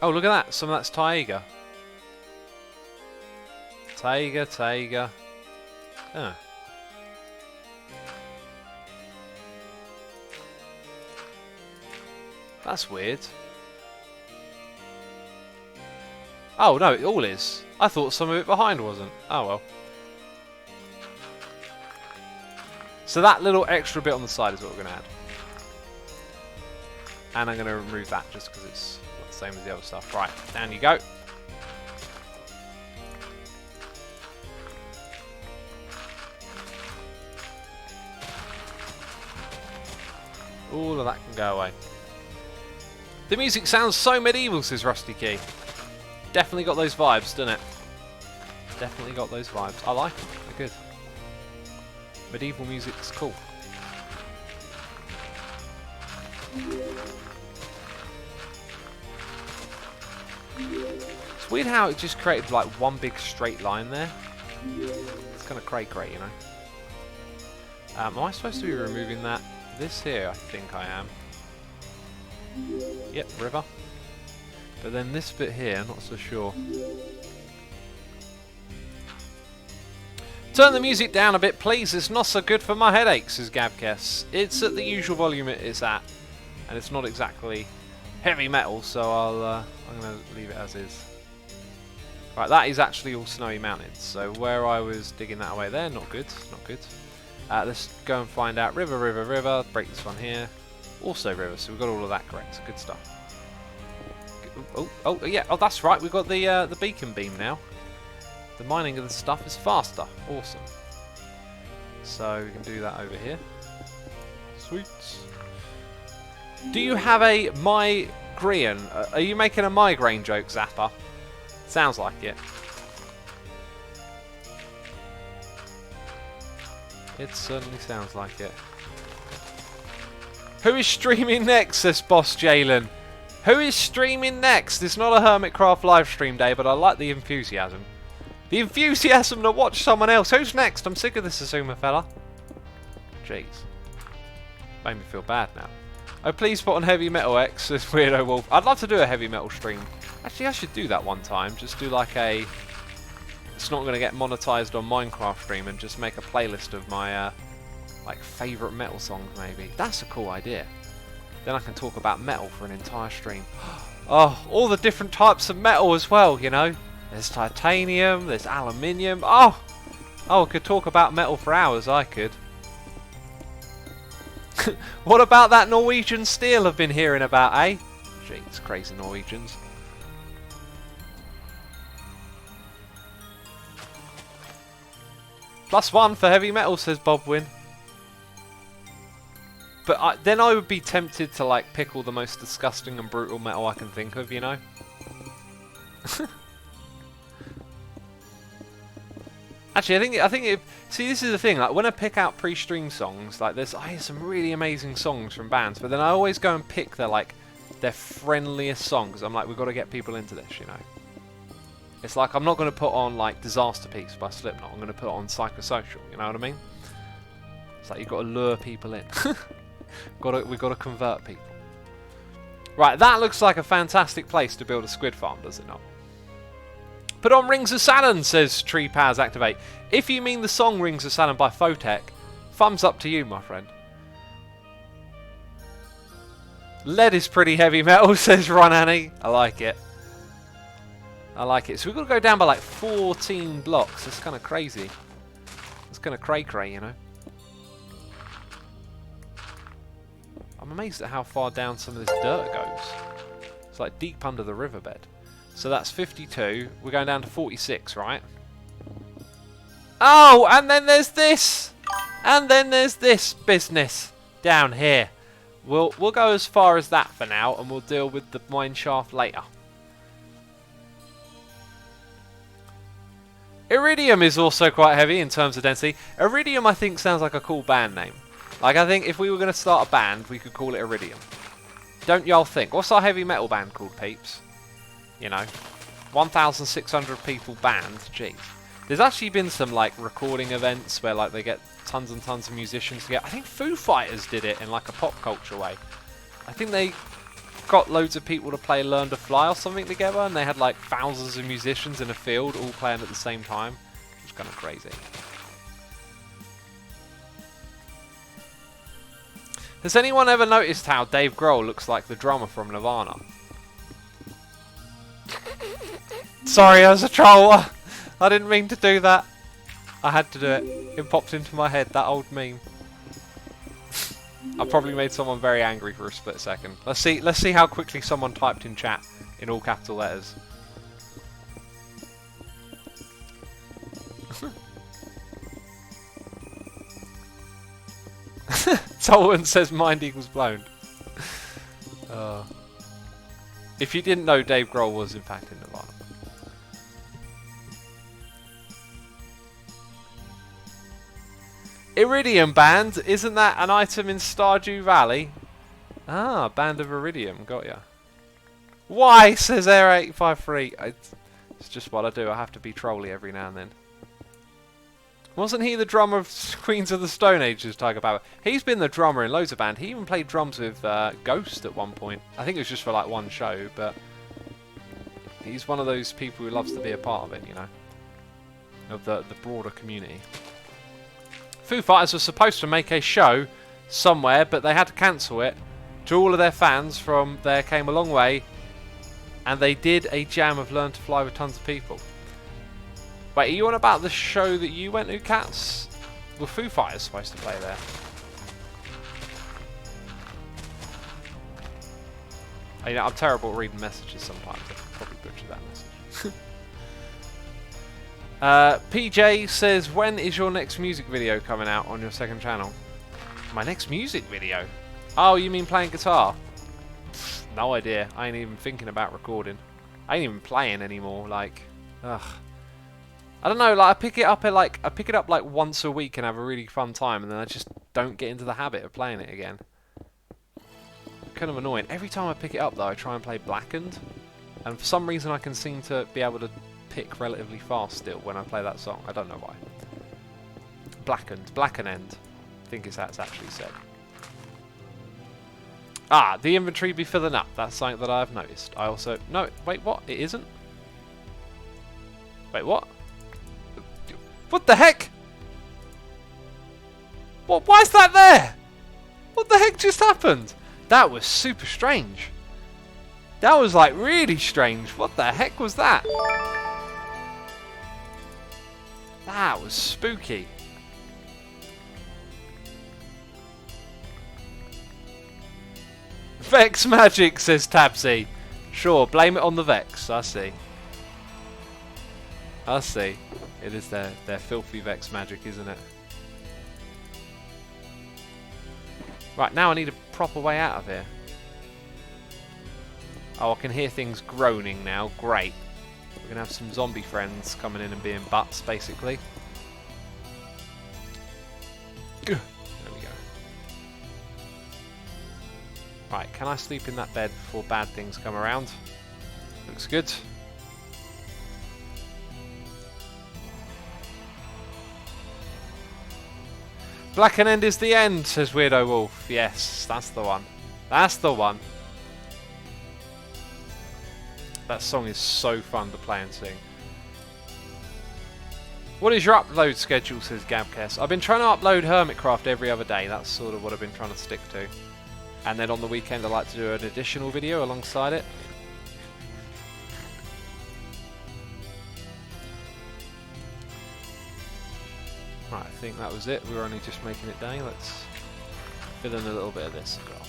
Oh, look at that, some of that's Taiga. Taiga. Oh. That's weird. Oh, no, it all is. I thought some of it behind wasn't. Oh, well. So that little extra bit on the side is what we're going to add. And I'm going to remove that just because it's not the same as the other stuff. Right, down you go. All of that can go away. The music sounds so medieval, says Rusty Key. Definitely got those vibes, doesn't it? Definitely got those vibes. I like them. They're good. Medieval music's cool. It's weird how it just created like one big straight line there. It's kind of cray, you know. Am I supposed to be removing that? This here, I think I am. Yep, river. But then this bit here, not so sure. Turn the music down a bit, please. It's not so good for my headaches, says Gabkess. It's at the usual volume it is at, and it's not exactly heavy metal, so I'm going to leave it as is. Right, that is actually all snowy mountains. So where I was digging that away there, not good, not good. Let's go and find out river. Break this one here. Also river, so we've got all of that correct. Good stuff. Oh yeah. Oh, that's right. We've got the beacon beam now. The mining of the stuff is faster. Awesome. So we can do that over here. Sweet. Do you have a migraine? Are you making a migraine joke, Zapper? Sounds like it. It certainly sounds like it. Who is streaming next, says Boss Jalen. Who is streaming next? It's not a Hermitcraft live stream day, but I like the enthusiasm. The enthusiasm to watch someone else. Who's next? I'm sick of this Azuma fella. Jeez. Made me feel bad now. Oh, please put on Heavy Metal X, says Weirdo Wolf. I'd love to do a Heavy Metal stream. Actually, I should do that one time. Just do like a... It's not going to get monetized on Minecraft stream, and just make a playlist of my like favourite metal songs maybe. That's a cool idea. Then I can talk about metal for an entire stream. Oh, all the different types of metal as well, you know. There's titanium, there's aluminium. Oh, I could talk about metal for hours, I could. What about that Norwegian steel I've been hearing about, eh? Jeez, crazy Norwegians. +1 for heavy metal, says Bobwin. But then I would be tempted to like pick all the most disgusting and brutal metal I can think of, you know? Actually, I think see, this is the thing, like when I pick out pre-stream songs, like I hear some really amazing songs from bands, but then I always go and pick their friendliest songs. I'm like, we've got to get people into this, you know? It's like I'm not going to put on like Disaster Piece by Slipknot. I'm going to put on Psychosocial, you know what I mean? It's like you've got to lure people in. We've got to convert people. Right, that looks like a fantastic place to build a squid farm, does it not? Put on Rings of Saturn, says Tree Powers Activate. If you mean the song Rings of Saturn by Photech, thumbs up to you, my friend. Lead is pretty heavy metal, says Ron Annie. I like it. I like it. So we've got to go down by like 14 blocks. That's kind of crazy. It's kind of cray-cray, you know. I'm amazed at how far down some of this dirt goes. It's like deep under the riverbed. So that's 52. We're going down to 46, right? Oh, and then there's this. And then there's this business down here. We'll go as far as that for now, and we'll deal with the mine shaft later. Iridium is also quite heavy in terms of density. Iridium, I think, sounds like a cool band name. Like, I think if we were going to start a band, we could call it Iridium. Don't y'all think? What's our heavy metal band called, peeps? You know, 1,600 people band. Jeez. There's actually been some like recording events where like they get tons and tons of musicians together. I think Foo Fighters did it in like a pop culture way. I think they got loads of people to play Learn to Fly or something together, and they had like thousands of musicians in a field all playing at the same time. It was kind of crazy. Has anyone ever noticed how Dave Grohl looks like the drummer from Nirvana? Sorry, I was a troll. I didn't mean to do that. I had to do it. It popped into my head, that old meme. I probably made someone very angry for a split second. Let's see how quickly someone typed in chat in all capital letters. Tolwan says mind equals blown. If you didn't know, Dave Grohl was in fact in Nirvana. Iridium Band, isn't that an item in Stardew Valley? Ah, Band of Iridium, got ya. Why, says Air853. It's just what I do, I have to be trolly every now and then. Wasn't he the drummer of Queens of the Stone Age's Tiger Power? He's been the drummer in loads of bands. He even played drums with Ghost at one point. I think it was just for like one show, but he's one of those people who loves to be a part of it, you know, of the broader community. Foo Fighters were supposed to make a show somewhere, but they had to cancel it. To all of their fans from There Came a Long Way, and they did a jam of Learn to Fly with tons of people. Wait, are you on about the show that you went to, Cats? Were Foo Fighters supposed to play there? You know, I'm terrible at reading messages sometimes. I could probably butcher that message. PJ says, when is your next music video coming out on your second channel? My next music video? Oh, you mean playing guitar? No idea. I ain't even thinking about recording. I ain't even playing anymore. Like, ugh. I don't know. Like, I pick it up like once a week and have a really fun time, and then I just don't get into the habit of playing it again. Kind of annoying. Every time I pick it up, though, I try and play Blackened, and for some reason I can seem to be able to pick relatively fast still when I play that song. I don't know why. Blacken end. I think it's that's actually said. Ah, the inventory be filling up. That's something that I've noticed. I also... No, wait, what? It isn't? Wait, what? What the heck? What? Why is that there? What the heck just happened? That was super strange. That was like really strange. What the heck was that? That was spooky. Vex magic, says Tabsy. Sure, blame it on the Vex. I see. I see. It is their filthy Vex magic, isn't it? Right, now I need a proper way out of here. Oh, I can hear things groaning now. Great. We're going to have some zombie friends coming in and being butts, basically. There we go. Right, can I sleep in that bed before bad things come around? Looks good. Black and End is the end, says Weirdo Wolf. Yes, that's the one. That's the one. That song is so fun to play and sing. What is your upload schedule, says Gabcast? I've been trying to upload Hermitcraft every other day. That's sort of what I've been trying to stick to. And then on the weekend I like to do an additional video alongside it. Right, I think that was it. We were only just making it day. Let's fill in a little bit of this as well.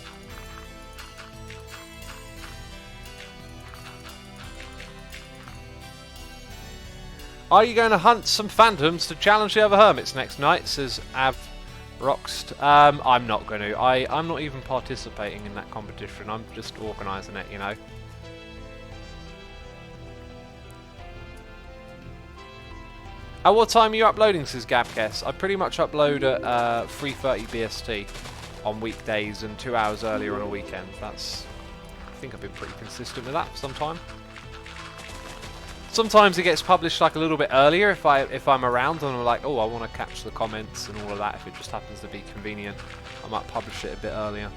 Are you going to hunt some phantoms to challenge the other hermits next night, says Av Roxt? I'm not going to. I'm not even participating in that competition. I'm just organising it, you know. At what time are you uploading, says Gabcast? I pretty much upload at 3:30 BST on weekdays and 2 hours earlier on a weekend. That's... I think I've been pretty consistent with that for some time. Sometimes it gets published like a little bit earlier if I'm around and I'm like, oh, I want to catch the comments and all of that. If it just happens to be convenient, I might publish it a bit earlier.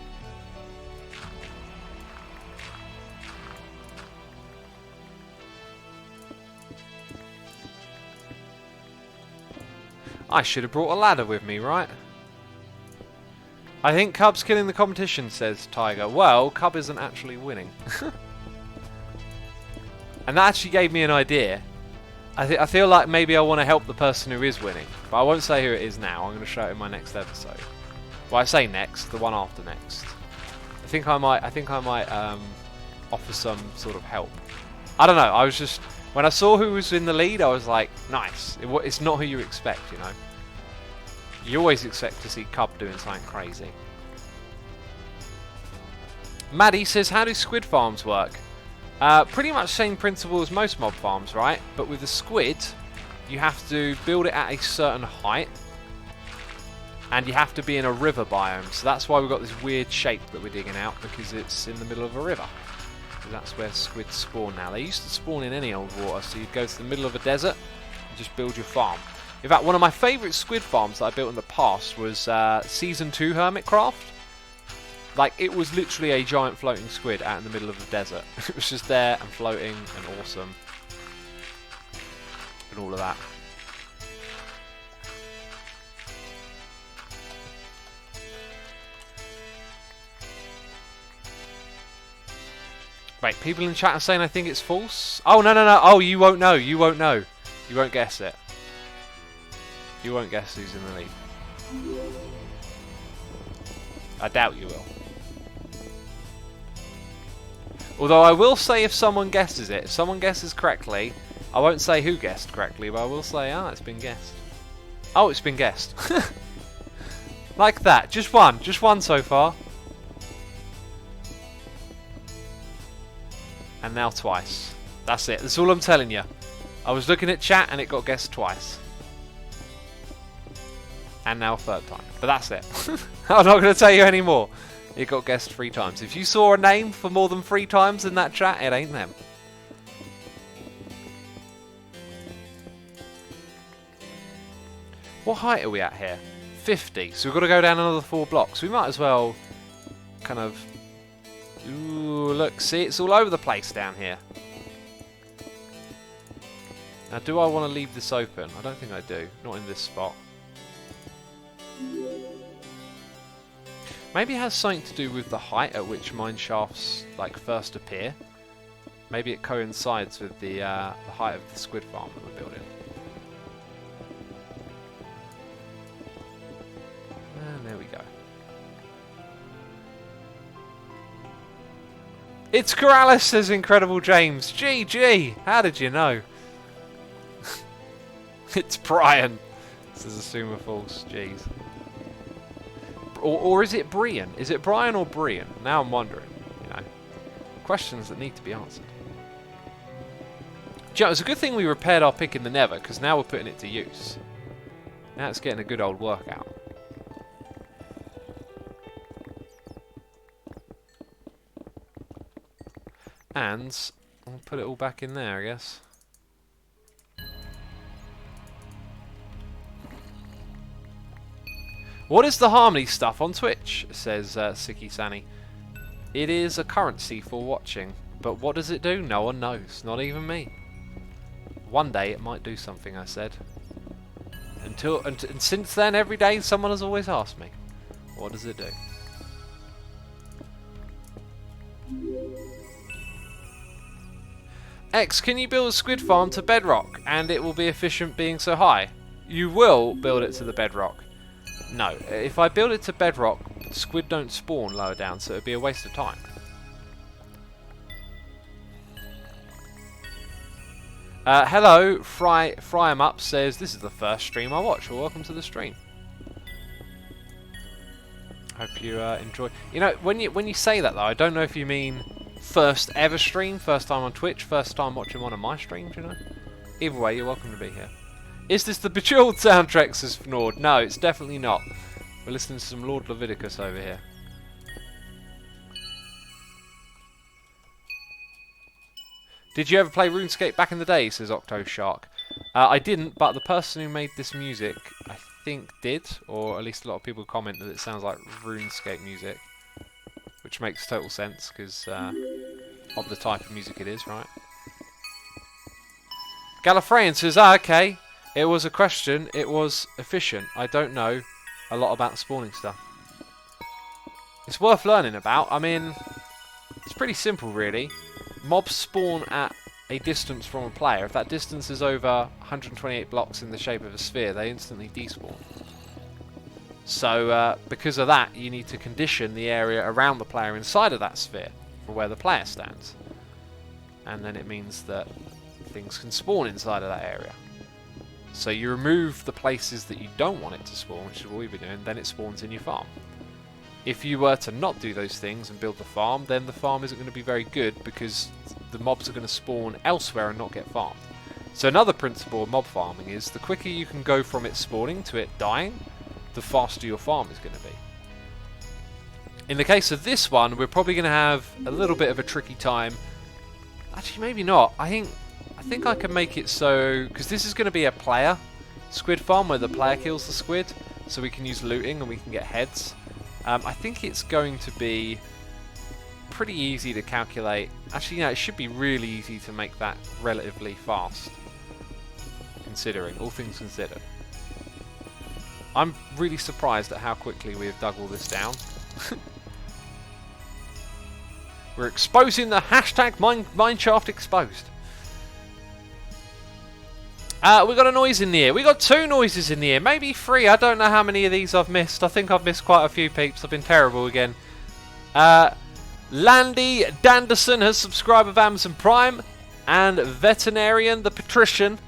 I should have brought a ladder with me, right? I think Cub's killing the competition, says Tiger. Well, Cub isn't actually winning. And that actually gave me an idea. I feel like maybe I want to help the person who is winning. But I won't say who it is now. I'm going to show it in my next episode. Well, I say next, the one after next. I think I might offer some sort of help. I don't know. I was just... When I saw who was in the lead, I was like, nice. It's not who you expect, you know. You always expect to see Cub doing something crazy. Maddie says, how do squid farms work? Pretty much same principle as most mob farms, right? But with the squid, you have to build it at a certain height. And you have to be in a river biome. So that's why we've got this weird shape that we're digging out, because it's in the middle of a river. So that's where squid spawn now. They used to spawn in any old water, so you'd go to the middle of a desert and just build your farm. In fact, one of my favourite squid farms that I built in the past was Season 2 Hermitcraft. Like, it was literally a giant floating squid out in the middle of the desert. It was just there and floating and awesome. And all of that. Wait, people in chat are saying I think it's false? Oh, no, no, no. Oh, you won't know. You won't know. You won't guess it. You won't guess who's in the lead. I doubt you will. Although I will say if someone guesses it. If someone guesses correctly, I won't say who guessed correctly, but I will say, ah, it's been guessed. Oh, it's been guessed. Like that. Just one. Just one so far. And now twice. That's it. That's all I'm telling you. I was looking at chat and it got guessed twice. And now a third time. But that's it. I'm not going to tell you any more. It got guessed 3 times. If you saw a name for more than 3 times in that chat, it ain't them. What height are we at here? 50. So we've got to go down another 4 blocks. We might as well kind of... Ooh, look, see, it's all over the place down here. Now, do I want to leave this open? I don't think I do. Not in this spot. Maybe it has something to do with the height at which mine shafts like first appear. Maybe it coincides with the height of the squid farm that we're building. And there we go. It's Corrales, says Incredible James. GG! How did you know? It's Brian, says Assumer False. Jeez. Or is it Brian? Is it Brian or Brian? Now I'm wondering. You know, questions that need to be answered. Do you know, it's a good thing we repaired our pick in the Nether, because now we're putting it to use. Now it's getting a good old workout. And I'll put it all back in there, I guess. What is the Harmony stuff on Twitch? Says Siki Sani. It is a currency for watching, but what does it do? No one knows, not even me. One day it might do something, I said. And since then, every day someone has always asked me, what does it do? X, can you build a squid farm to bedrock and it will be efficient being so high? You will build it to the bedrock. No, if I build it to bedrock, squid don't spawn lower down, so it would be a waste of time. Hello, Fry 'em Up says, this is the first stream I watch. Well, welcome to the stream. Hope you enjoy. You know, when you say that though, I don't know if you mean first ever stream, first time on Twitch, first time watching one of my streams, you know? Either way, you're welcome to be here. Is this the Bejeweled soundtrack, says Fnord? No, it's definitely not. We're listening to some Lord Leviticus over here. Did you ever play RuneScape back in the day, says Octoshark? I didn't, but the person who made this music, I think, did. Or at least a lot of people comment that it sounds like RuneScape music. Which makes total sense, because of the type of music it is, right? Gallifreyan says, okay. It was a question. It was efficient. I don't know a lot about the spawning stuff. It's worth learning about. I mean, it's pretty simple, really. Mobs spawn at a distance from a player. If that distance is over 128 blocks in the shape of a sphere, they instantly despawn. So, because of that, you need to condition the area around the player inside of that sphere for where the player stands. And then it means that things can spawn inside of that area. So you remove the places that you don't want it to spawn, which is what we've been doing, then it spawns in your farm. If you were to not do those things and build the farm, then the farm isn't going to be very good because the mobs are going to spawn elsewhere and not get farmed. So another principle of mob farming is the quicker you can go from it spawning to it dying, the faster your farm is going to be. In the case of this one, we're probably going to have a little bit of a tricky time. Actually, maybe not. I think I can make it so, because this is going to be a player squid farm where the player kills the squid, so we can use looting and we can get heads. I think it's going to be pretty easy to calculate. Actually, it should be really easy to make that relatively fast, considering all things considered. I'm really surprised at how quickly we have dug all this down. We're exposing the hashtag mineshaft exposed. We got a noise in the ear. We got 2 noises in the ear. Maybe 3. I don't know how many of these I've missed. I think I've missed quite a few peeps. I've been terrible again. Landy Danderson has subscribed with Amazon Prime. And Veterinarian, the Patrician,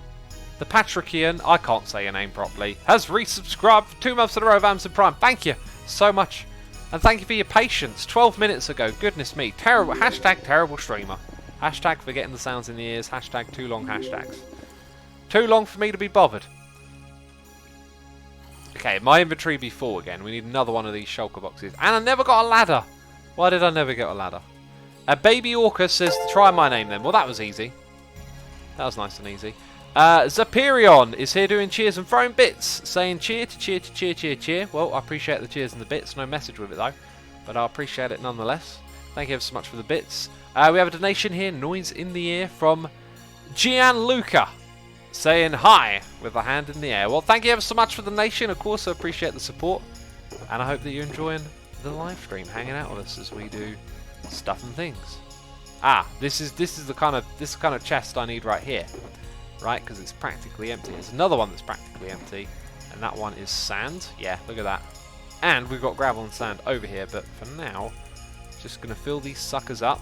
the Patrician, I can't say your name properly, has resubscribed for 2 months in a row of Amazon Prime. Thank you so much. And thank you for your patience. 12 minutes ago. Goodness me. Terrible. Hashtag terrible streamer. Hashtag forgetting the sounds in the ears. Hashtag too long hashtags. Too long for me to be bothered. Okay, my inventory be full again. We need another one of these shulker boxes. And I never got a ladder. Why did I never get a ladder? A Baby Orca says to try my name then. Well, that was easy. That was nice and easy. Zaperion is here doing cheers and throwing bits, saying cheer to cheer to cheer, cheer, cheer. Well, I appreciate the cheers and the bits. No message with it though, but I appreciate it nonetheless. Thank you ever so much for the bits. We have a donation here, noise in the ear, from Gianluca, saying hi with a hand in the air. Well, thank you ever so much for the donation. Of course, I appreciate the support, and I hope that you're enjoying the live stream, hanging out with us as we do stuff and things. This is the kind of chest I need right here, right? Because it's practically empty. There's another one that's practically empty, and that one is sand. Yeah, look at that. And we've got gravel and sand over here, but for now, just gonna fill these suckers up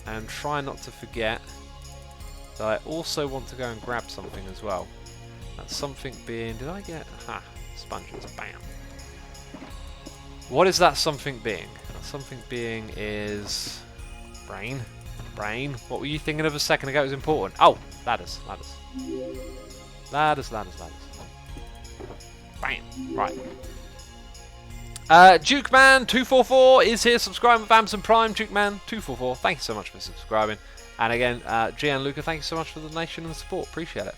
and try not to forget that I also want to go and grab something as well. That something being, did I get, sponges, bam. What is that something being? That something being is brain. What were you thinking of a second ago? It was important. Oh, ladders. Ladders. Bam. Right. Dukeman244 is here subscribing with Amazon Prime. Dukeman244, thank you so much for subscribing. And again, Gianluca, thank you so much for the donation and the support. Appreciate it.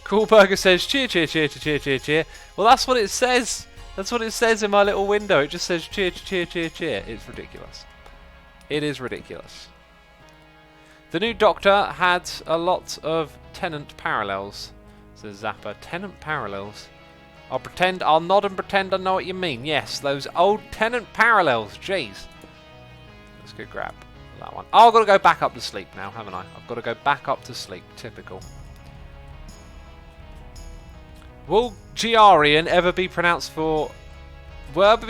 Cool Burger says cheer, cheer, cheer, cheer, cheer, cheer. Well, that's what it says. That's what it says in my little window. It just says cheer, cheer, cheer, cheer. It's ridiculous. It is ridiculous. The new Doctor had a lot of tenant parallels, says Zappa. Tenant parallels? I'll nod and pretend I know what you mean. Yes, those old tenant parallels. Jeez. Let's go grab that one. Oh, I've got to go back up to sleep now, haven't I? I've got to go back up to sleep. Typical. Will Giarian ever be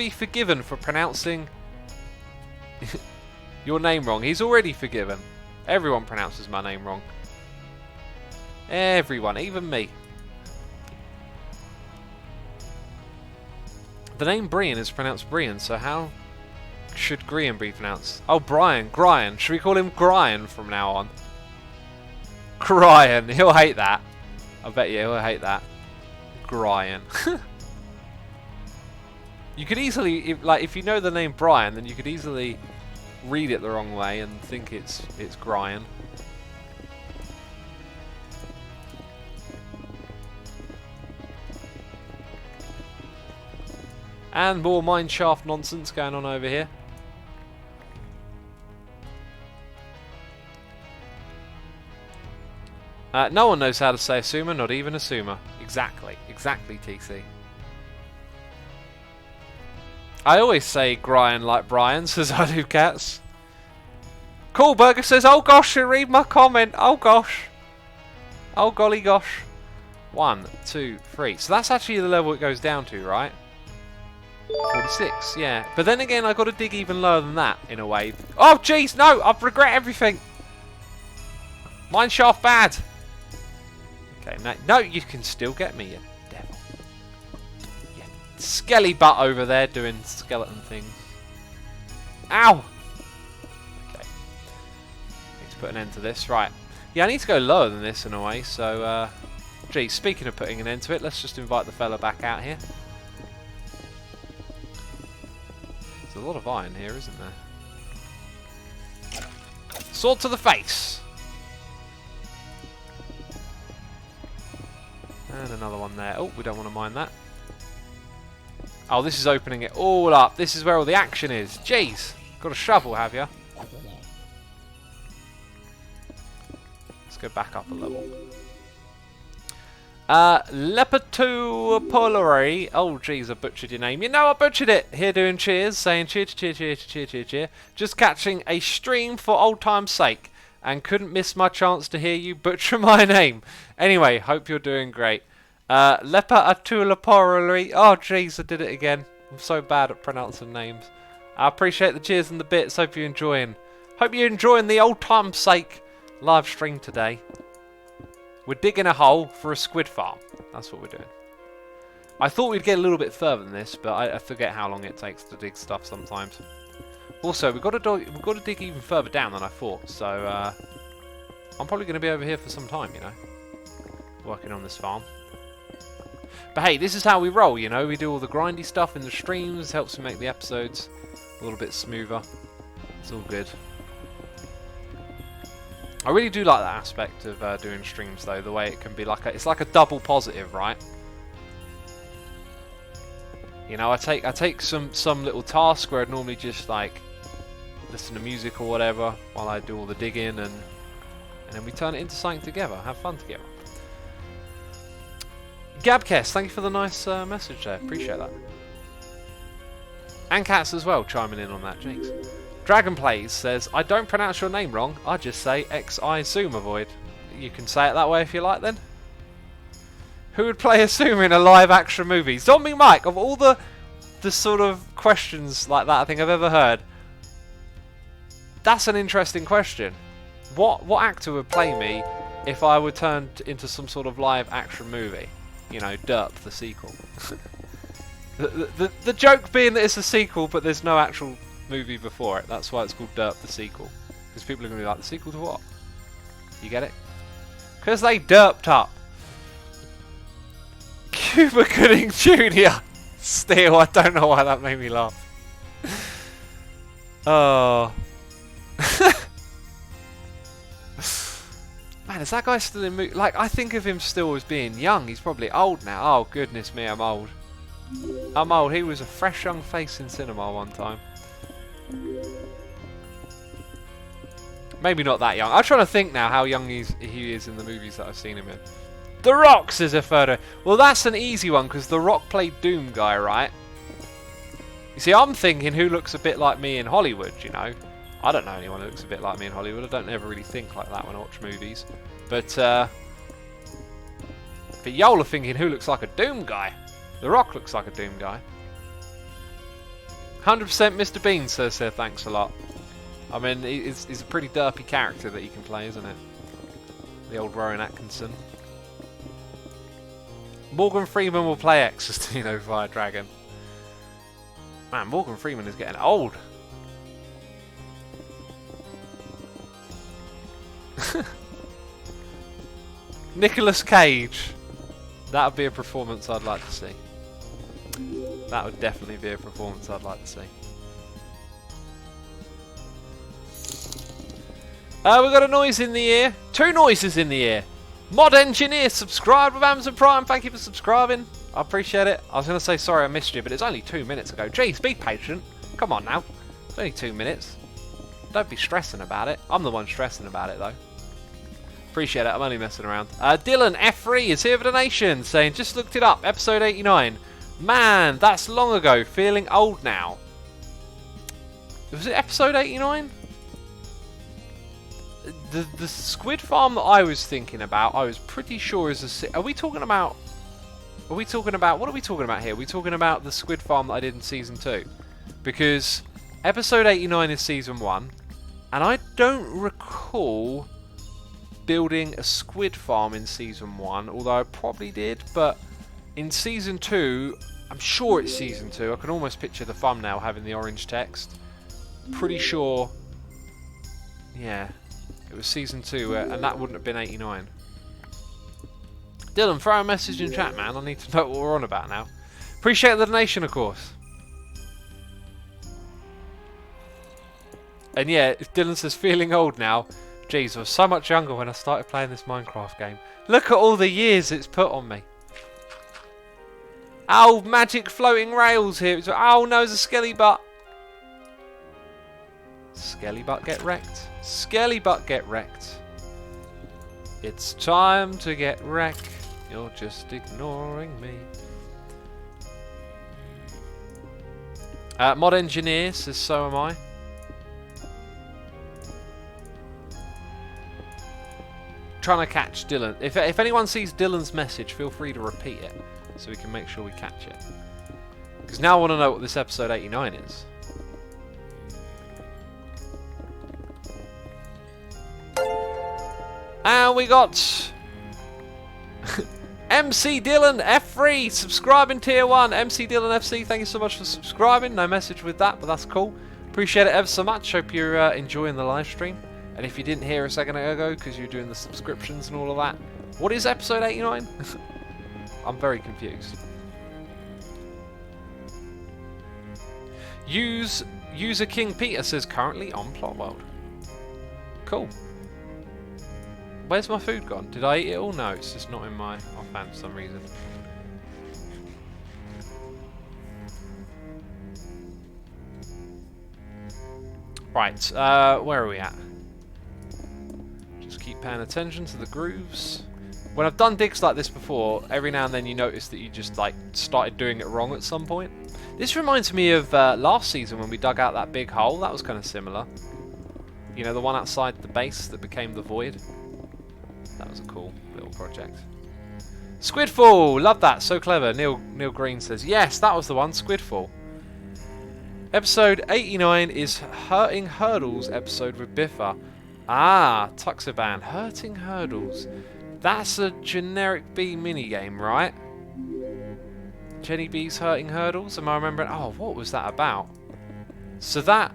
forgiven for pronouncing your name wrong? He's already forgiven. Everyone pronounces my name wrong. Everyone, even me. The name Brian is pronounced Brian, so how should Grian be pronounced? Oh, Gryan. Should we call him Gryan from now on? Gryan. He'll hate that. I bet you he'll hate that. Gryan. You could easily, if you know the name Brian, then you could easily read it the wrong way and think it's Gryan. And more mineshaft nonsense going on over here. No one knows how to say Asuma, not even Asuma. Exactly, TC. I always say Brian like Brian, says I do cats. Cool Burger says, oh gosh, you read my comment. Oh gosh. Oh golly gosh. 1, 2, 3. So that's actually the level it goes down to, right? 46, yeah. But then again, I've got to dig even lower than that, in a way. Oh, jeez, no! I regret everything! Mineshaft bad! Okay, no, you can still get me, you devil. You skelly butt over there doing skeleton things. Ow! Okay. Need to put an end to this. Right. Yeah, I need to go lower than this, in a way, so, geez, speaking of putting an end to it, let's just invite the fella back out here. There's a lot of iron here, isn't there? Sword to the face! And another one there. Oh, we don't want to mine that. Oh, this is opening it all up. This is where all the action is. Jeez! Got a shovel, have you? Let's go back up a level. Lepatopolari. Oh, jeez, I butchered your name. You know I butchered it. Here doing cheers, saying cheer, cheer, cheer, cheer, cheer, cheer. Just catching a stream for old time's sake, and couldn't miss my chance to hear you butcher my name. Anyway, hope you're doing great. Lepatopolari. Oh, jeez, I did it again. I'm so bad at pronouncing names. I appreciate the cheers and the bits. Hope you're enjoying. Hope you're enjoying the old time's sake live stream today. We're digging a hole for a squid farm. That's what we're doing. I thought we'd get a little bit further than this, but I forget how long it takes to dig stuff sometimes. Also, we've got to dig even further down than I thought. So I'm probably going to be over here for some time, you know, working on this farm. But hey, this is how we roll, you know. We do all the grindy stuff in the streams. Helps me make the episodes a little bit smoother. It's all good. I really do like that aspect of doing streams, though. The way it can be like it's like a double positive, right? You know, I take some little task where I'd normally just like listen to music or whatever while I do all the digging, and then we turn it into something together, have fun together. Gabkest, thank you for the nice message there. Appreciate that. And Cats as well, chiming in on that. Jeez. Dragon Plays says, I don't pronounce your name wrong. I just say XI Zoom Avoid. You can say it that way if you like, then. Who would play a Zoomer in a live-action movie? Zombie Mike, of all the sort of questions like that I think I've ever heard, that's an interesting question. What actor would play me if I were turned into some sort of live-action movie? You know, Derp, the sequel. the joke being that it's a sequel, but there's no actual movie before it. That's why it's called Derp, the sequel. Because people are going to be like, the sequel to what? You get it? Because they derped up. Cuba Gooding Jr. Still, I don't know why that made me laugh. Oh. Man, is that guy still in movies? Like, I think of him still as being young. He's probably old now. Oh, goodness me, I'm old. I'm old. He was a fresh young face in cinema one time. Maybe not that young. I'm trying to think now how young he is in the movies that I've seen him in. The Rock, says a photo. Well, that's an easy one, because The Rock played Doom Guy, right? You see, I'm thinking who looks a bit like me in Hollywood, you know? I don't know anyone who looks a bit like me in Hollywood. I don't ever really think like that when I watch movies. But y'all are thinking who looks like a Doom Guy. The Rock looks like a Doom Guy. 100% Mr. Bean, says thanks a lot. I mean, he's a pretty derpy character that he can play, isn't it? The old Rowan Atkinson. Morgan Freeman will play Exostino via Dragon. Man, Morgan Freeman is getting old. Nicolas Cage. That would be a performance I'd like to see. That would definitely be a performance I'd like to see. We got a noise in the ear. 2 noises in the ear. Mod Engineer subscribed with Amazon Prime. Thank you for subscribing. I appreciate it. I was going to say sorry I missed you, but it's only 2 minutes ago. Jeez, be patient. Come on now. It's only 2 minutes. Don't be stressing about it. I'm the one stressing about it, though. Appreciate it. I'm only messing around. Dylan F3 is here for donation, saying, just looked it up. Episode 89. Man, that's long ago. Feeling old now. Was it episode 89? The squid farm that I was thinking about, I was pretty sure is a... Are we talking about... What are we talking about here? Are we talking about the squid farm that I did in Season 2? Because episode 89 is Season 1, and I don't recall building a squid farm in Season 1, although I probably did, but in Season 2, I'm sure it's Season 2, I can almost picture the thumbnail having the orange text. Pretty sure... Yeah... It was Season 2, and that wouldn't have been 89. Dylan, throw a message in chat, man. I need to know what we're on about now. Appreciate the donation, of course. And yeah, Dylan says, feeling old now. Jeez, I was so much younger when I started playing this Minecraft game. Look at all the years it's put on me. Oh, magic floating rails here. Oh no, it's a skelly butt. Skelly butt get wrecked. Skelly butt get wrecked. It's time to get wrecked. You're just ignoring me. Mod Engineer says, so am I. Trying to catch Dylan. If anyone sees Dylan's message, feel free to repeat it so we can make sure we catch it. Because now I want to know what this episode 89 is. And we got MC Dylan F3 subscribing tier 1. MC Dylan FC, thank you so much for subscribing. No message with that, but that's cool. Appreciate it ever so much. Hope you're enjoying the live stream. And if you didn't hear a second ago because you're doing the subscriptions and all of that, what is episode 89? I'm very confused. User King Peter says currently on Plot World. Cool. Where's my food gone? Did I eat it all? No, it's just not in my offhand for some reason. Right, where are we at? Just keep paying attention to the grooves. When I've done digs like this before, every now and then you notice that you just like started doing it wrong at some point. This reminds me of last season when we dug out that big hole. That was kind of similar. You know, the one outside the base that became the void. That was a cool little project. Squidfall! Love that. So clever. Neil Green says, yes, that was the one. Squidfall. Episode 89 is Hurting Hurdles episode with Biffa. Ah, Tuxaban. Hurting Hurdles. That's a generic B minigame, right? Jenny B's Hurting Hurdles? Am I remembering? Oh, what was that about? So that...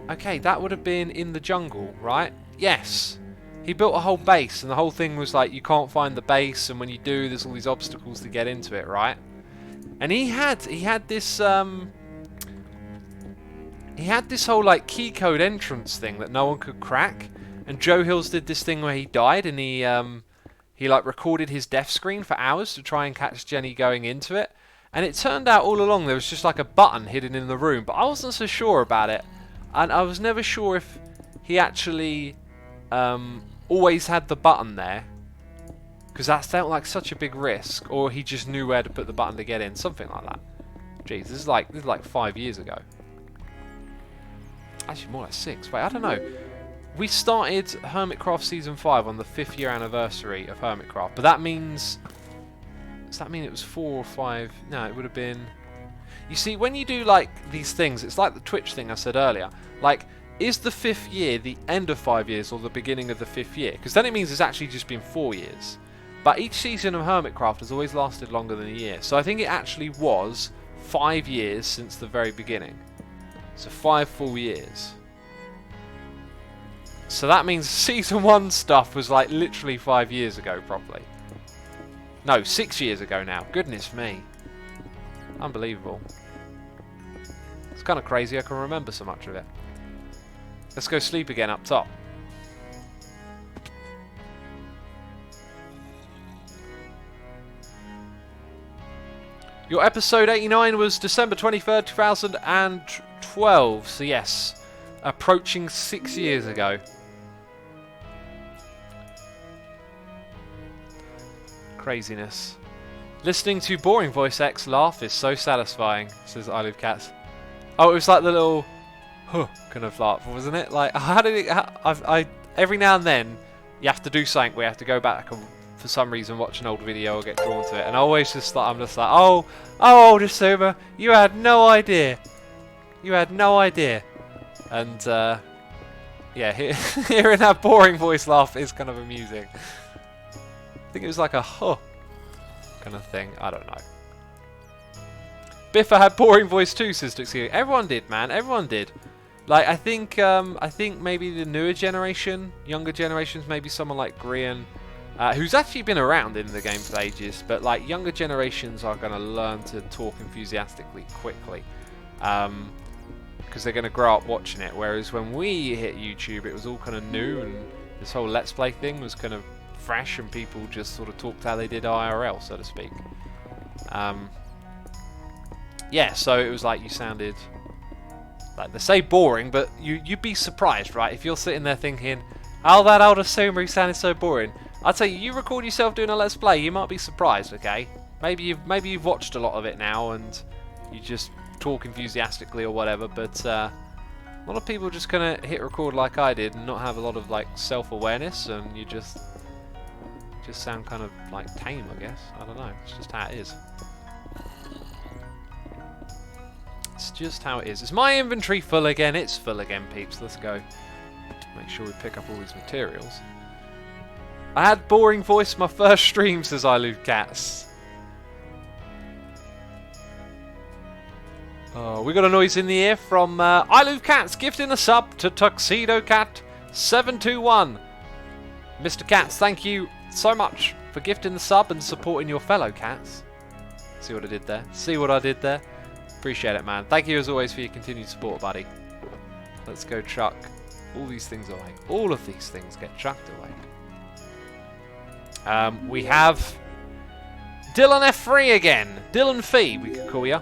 Okay, that would have been in the jungle, right? Yes. He built a whole base, and the whole thing was like, you can't find the base, and when you do, there's all these obstacles to get into it, right? And he had this whole like key code entrance thing that no one could crack. And Joe Hills did this thing where he died, and he like recorded his death screen for hours to try and catch Jenny going into it. And it turned out all along there was just like a button hidden in the room, but I wasn't so sure about it. And I was never sure if he actually always had the button there, because that felt like such a big risk, or he just knew where to put the button to get in, something like that. Jeez, this is like 5 years ago. Actually, more like 6. Wait, I don't know. We started Hermitcraft Season 5 on the 5th year anniversary of Hermitcraft, but that means... Does that mean it was 4 or 5? No, it would have been... You see, when you do like these things, it's like the Twitch thing I said earlier. Like, is the 5th year the end of 5 years or the beginning of the 5th year? Because then it means it's actually just been 4 years. But each season of Hermitcraft has always lasted longer than a year. So I think it actually was 5 years since the very beginning. So 5 full years. So that means Season 1 stuff was like literally 5 years ago, probably. No, 6 years ago now. Goodness me. Unbelievable. It's kind of crazy I can remember so much of it. Let's go sleep again up top. Your episode 89 was December 23rd, 2012. So yes, approaching 6 years ago. Craziness. Listening to Boring Voice X laugh is so satisfying, says I Live Cats. Oh, it was like the little huh kind of laugh, wasn't it? Like, how did it... every now and then, you have to do something where you have to go back and, for some reason, watch an old video or get drawn to it. And I always just like, I'm just like, oh, Desuma, you had no idea. You had no idea. And, yeah, hearing that boring voice laugh is kind of amusing. I think it was like a huh kind of thing. I don't know. Biffa had boring voice too, says Duxie. Everyone did, man. Everyone did. Like, I think maybe the newer generation, younger generations, maybe someone like Grian, who's actually been around in the game for ages, but like younger generations are going to learn to talk enthusiastically quickly, because they're going to grow up watching it. Whereas when we hit YouTube, it was all kind of new, and this whole Let's Play thing was kind of fresh, and people just sort of talked how they did IRL, so to speak. Yeah, so it was like you sounded like, they say boring, but you'd be surprised, right? If you're sitting there thinking, oh, that old Asuma sounded so boring. I'll tell you, you record yourself doing a Let's Play, you might be surprised, okay? Maybe you've watched a lot of it now and you just talk enthusiastically or whatever, but a lot of people just kind of hit record like I did and not have a lot of like self-awareness, and you just sound kind of like tame, I guess. I don't know. It's just how it is. It's just how it is. Is my inventory full again? It's full again, peeps. Let's go. Make sure we pick up all these materials. I had boring voice my first stream, says I Love Cats. Oh, we got a noise in the ear from I Love Cats gifting a sub to Tuxedo Cat 721. Mr. Cats, thank you so much for gifting the sub and supporting your fellow cats. See what I did there? See what I did there? Appreciate it, man. Thank you as always for your continued support, buddy. Let's go chuck all these things away. All of these things get chucked away. We have Dylan F3 again. Dylan Fee, we could call you.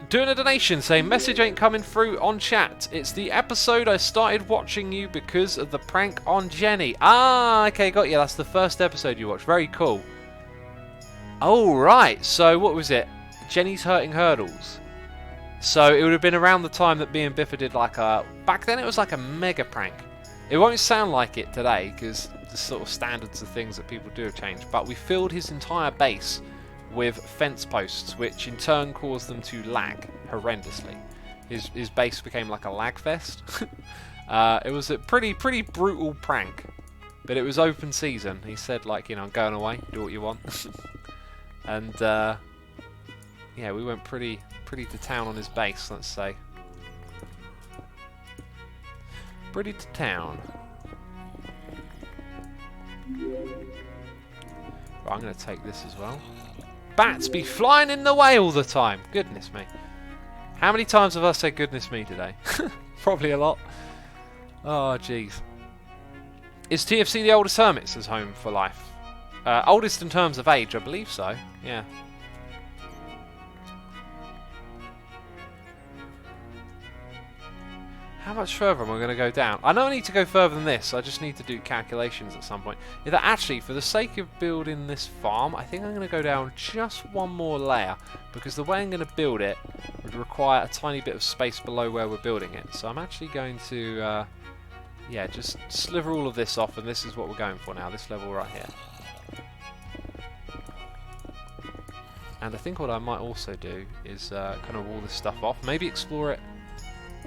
Doing a donation saying, message ain't coming through on chat. It's the episode I started watching you because of the prank on Jenny. Ah, okay, got you. That's the first episode you watched. Very cool. Oh, right. So, what was it? Jenny's Hurting Hurdles. So, it would have been around the time that me and Biffa did like a... Back then, it was like a mega prank. It won't sound like it today, because the sort of standards of things that people do have changed. But we filled his entire base with fence posts, which in turn caused them to lag horrendously. His base became like a lag fest. It was a pretty brutal prank, but it was open season. He said, like, you know, I'm going away, do what you want. And yeah, we went pretty to town on his base, let's say. Pretty to town. Right, I'm going to take this as well. Bats be flying in the way all the time. Goodness me. How many times have I said goodness me today? Probably a lot. Oh, jeez. Is TFC the oldest hermit, says Home for Life? Oldest in terms of age, I believe so. Yeah. How much further am I going to go down? I know I need to go further than this. I just need to do calculations at some point. Yeah, actually, for the sake of building this farm, I think I'm going to go down just one more layer, because the way I'm going to build it would require a tiny bit of space below where we're building it. So I'm actually going to, yeah, just sliver all of this off, and this is what we're going for now, this level right here. And I think what I might also do is kind of wall this stuff off, maybe explore it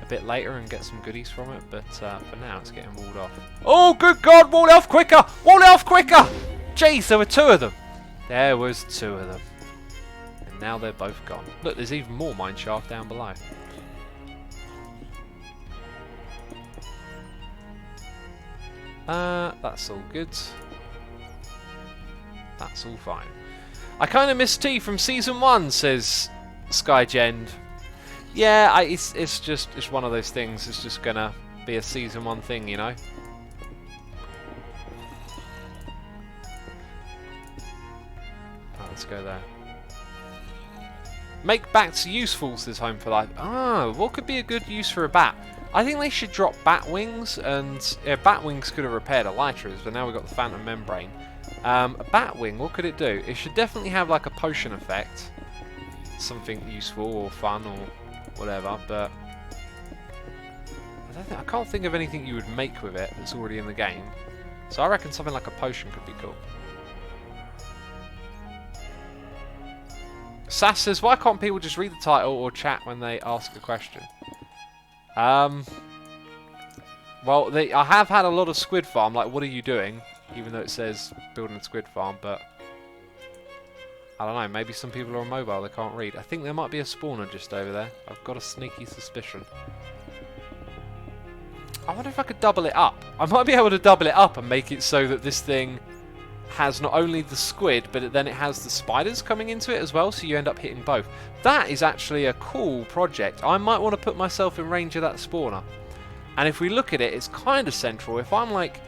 a bit later and get some goodies from it, but for now it's getting walled off. Oh, good God, wall it off quicker! Wall it off quicker! Jeez, there were two of them. There was two of them. And now they're both gone. Look, there's even more mine shaft down below. That's all good. That's all fine. I kind of miss tea from Season 1, says Skygend. Yeah, it's one of those things. It's just gonna be a Season 1 thing, you know. Oh, let's go there. Make bats useful, says Home for Life. Ah, what could be a good use for a bat? I think they should drop bat wings, and bat wings could have repaired elytras, but now we've got the phantom membrane. A bat wing, what could it do? It should definitely have like a potion effect, something useful or fun or whatever, but I can't think of anything you would make with it that's already in the game. So I reckon something like a potion could be cool. Sass says, why can't people just read the title or chat when they ask a question? Well, I have had a lot of squid farm, like what are you doing? Even though it says building a squid farm, but I don't know, maybe some people are on mobile, they can't read. I think there might be a spawner just over there. I've got a sneaky suspicion. I wonder if I could double it up. I might be able to double it up and make it so that this thing has not only the squid, but then it has the spiders coming into it as well, so you end up hitting both. That is actually a cool project. I might want to put myself in range of that spawner. And if we look at it, it's kind of central. If I'm like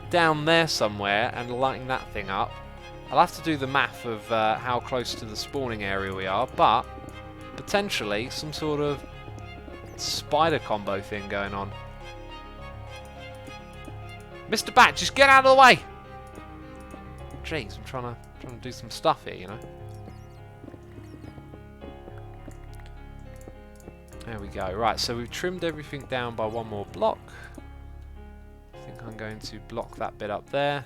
down there somewhere and lighting that thing up, I'll have to do the math of how close to the spawning area we are, but potentially some sort of spider combo thing going on. Mr. Bat, just get out of the way! Jeez, I'm trying to do some stuff here, you know. There we go. Right, so we've trimmed everything down by one more block. I think I'm going to block that bit up there.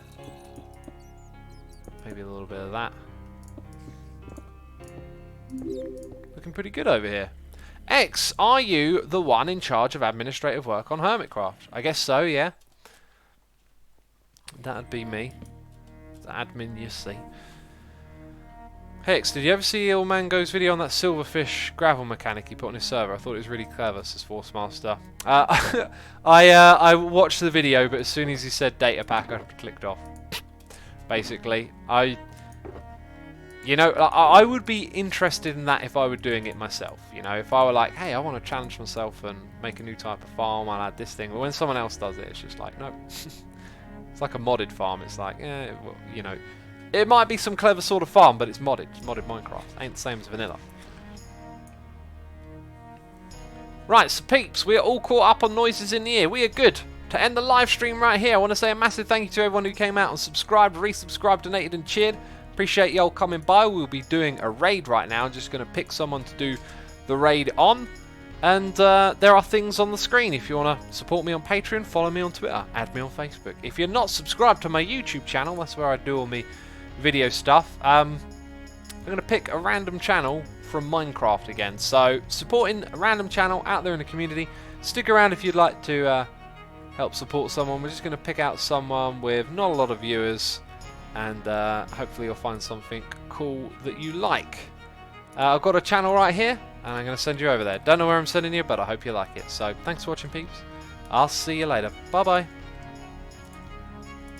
Maybe a little bit of that. Looking pretty good over here. X, are you the one in charge of administrative work on Hermitcraft? I guess so, yeah. That'd be me. The admin, you see. Hex, did you ever see Il Mango's video on that silverfish gravel mechanic he put on his server? I thought it was really clever, says Force Master. I watched the video, but as soon as he said data pack, I clicked off. Basically, I would be interested in that if I were doing it myself. You know, if I were like, hey, I want to challenge myself and make a new type of farm, I'll add this thing. But when someone else does it, it's just like, nope. It's like a modded farm. It's like, well, you know, it might be some clever sort of farm, but it's modded. It's modded Minecraft. Ain't the same as vanilla. Right, so peeps, we are all caught up on noises in the ear. We are good. To end the live stream right here, I want to say a massive thank you to everyone who came out and subscribed, resubscribed, donated and cheered. Appreciate y'all coming by. We'll be doing a raid right now. I'm just going to pick someone to do the raid on. And there are things on the screen. If you want to support me on Patreon, follow me on Twitter, add me on Facebook. If you're not subscribed to my YouTube channel, that's where I do all my video stuff. I'm going to pick a random channel from Minecraft again. So supporting a random channel out there in the community. Stick around if you'd like to help support someone. We're just going to pick out someone with not a lot of viewers, and hopefully you'll find something cool that you like. I've got a channel right here, and I'm going to send you over there. Don't know where I'm sending you, but I hope you like it. So thanks for watching, peeps. I'll see you later. Bye bye.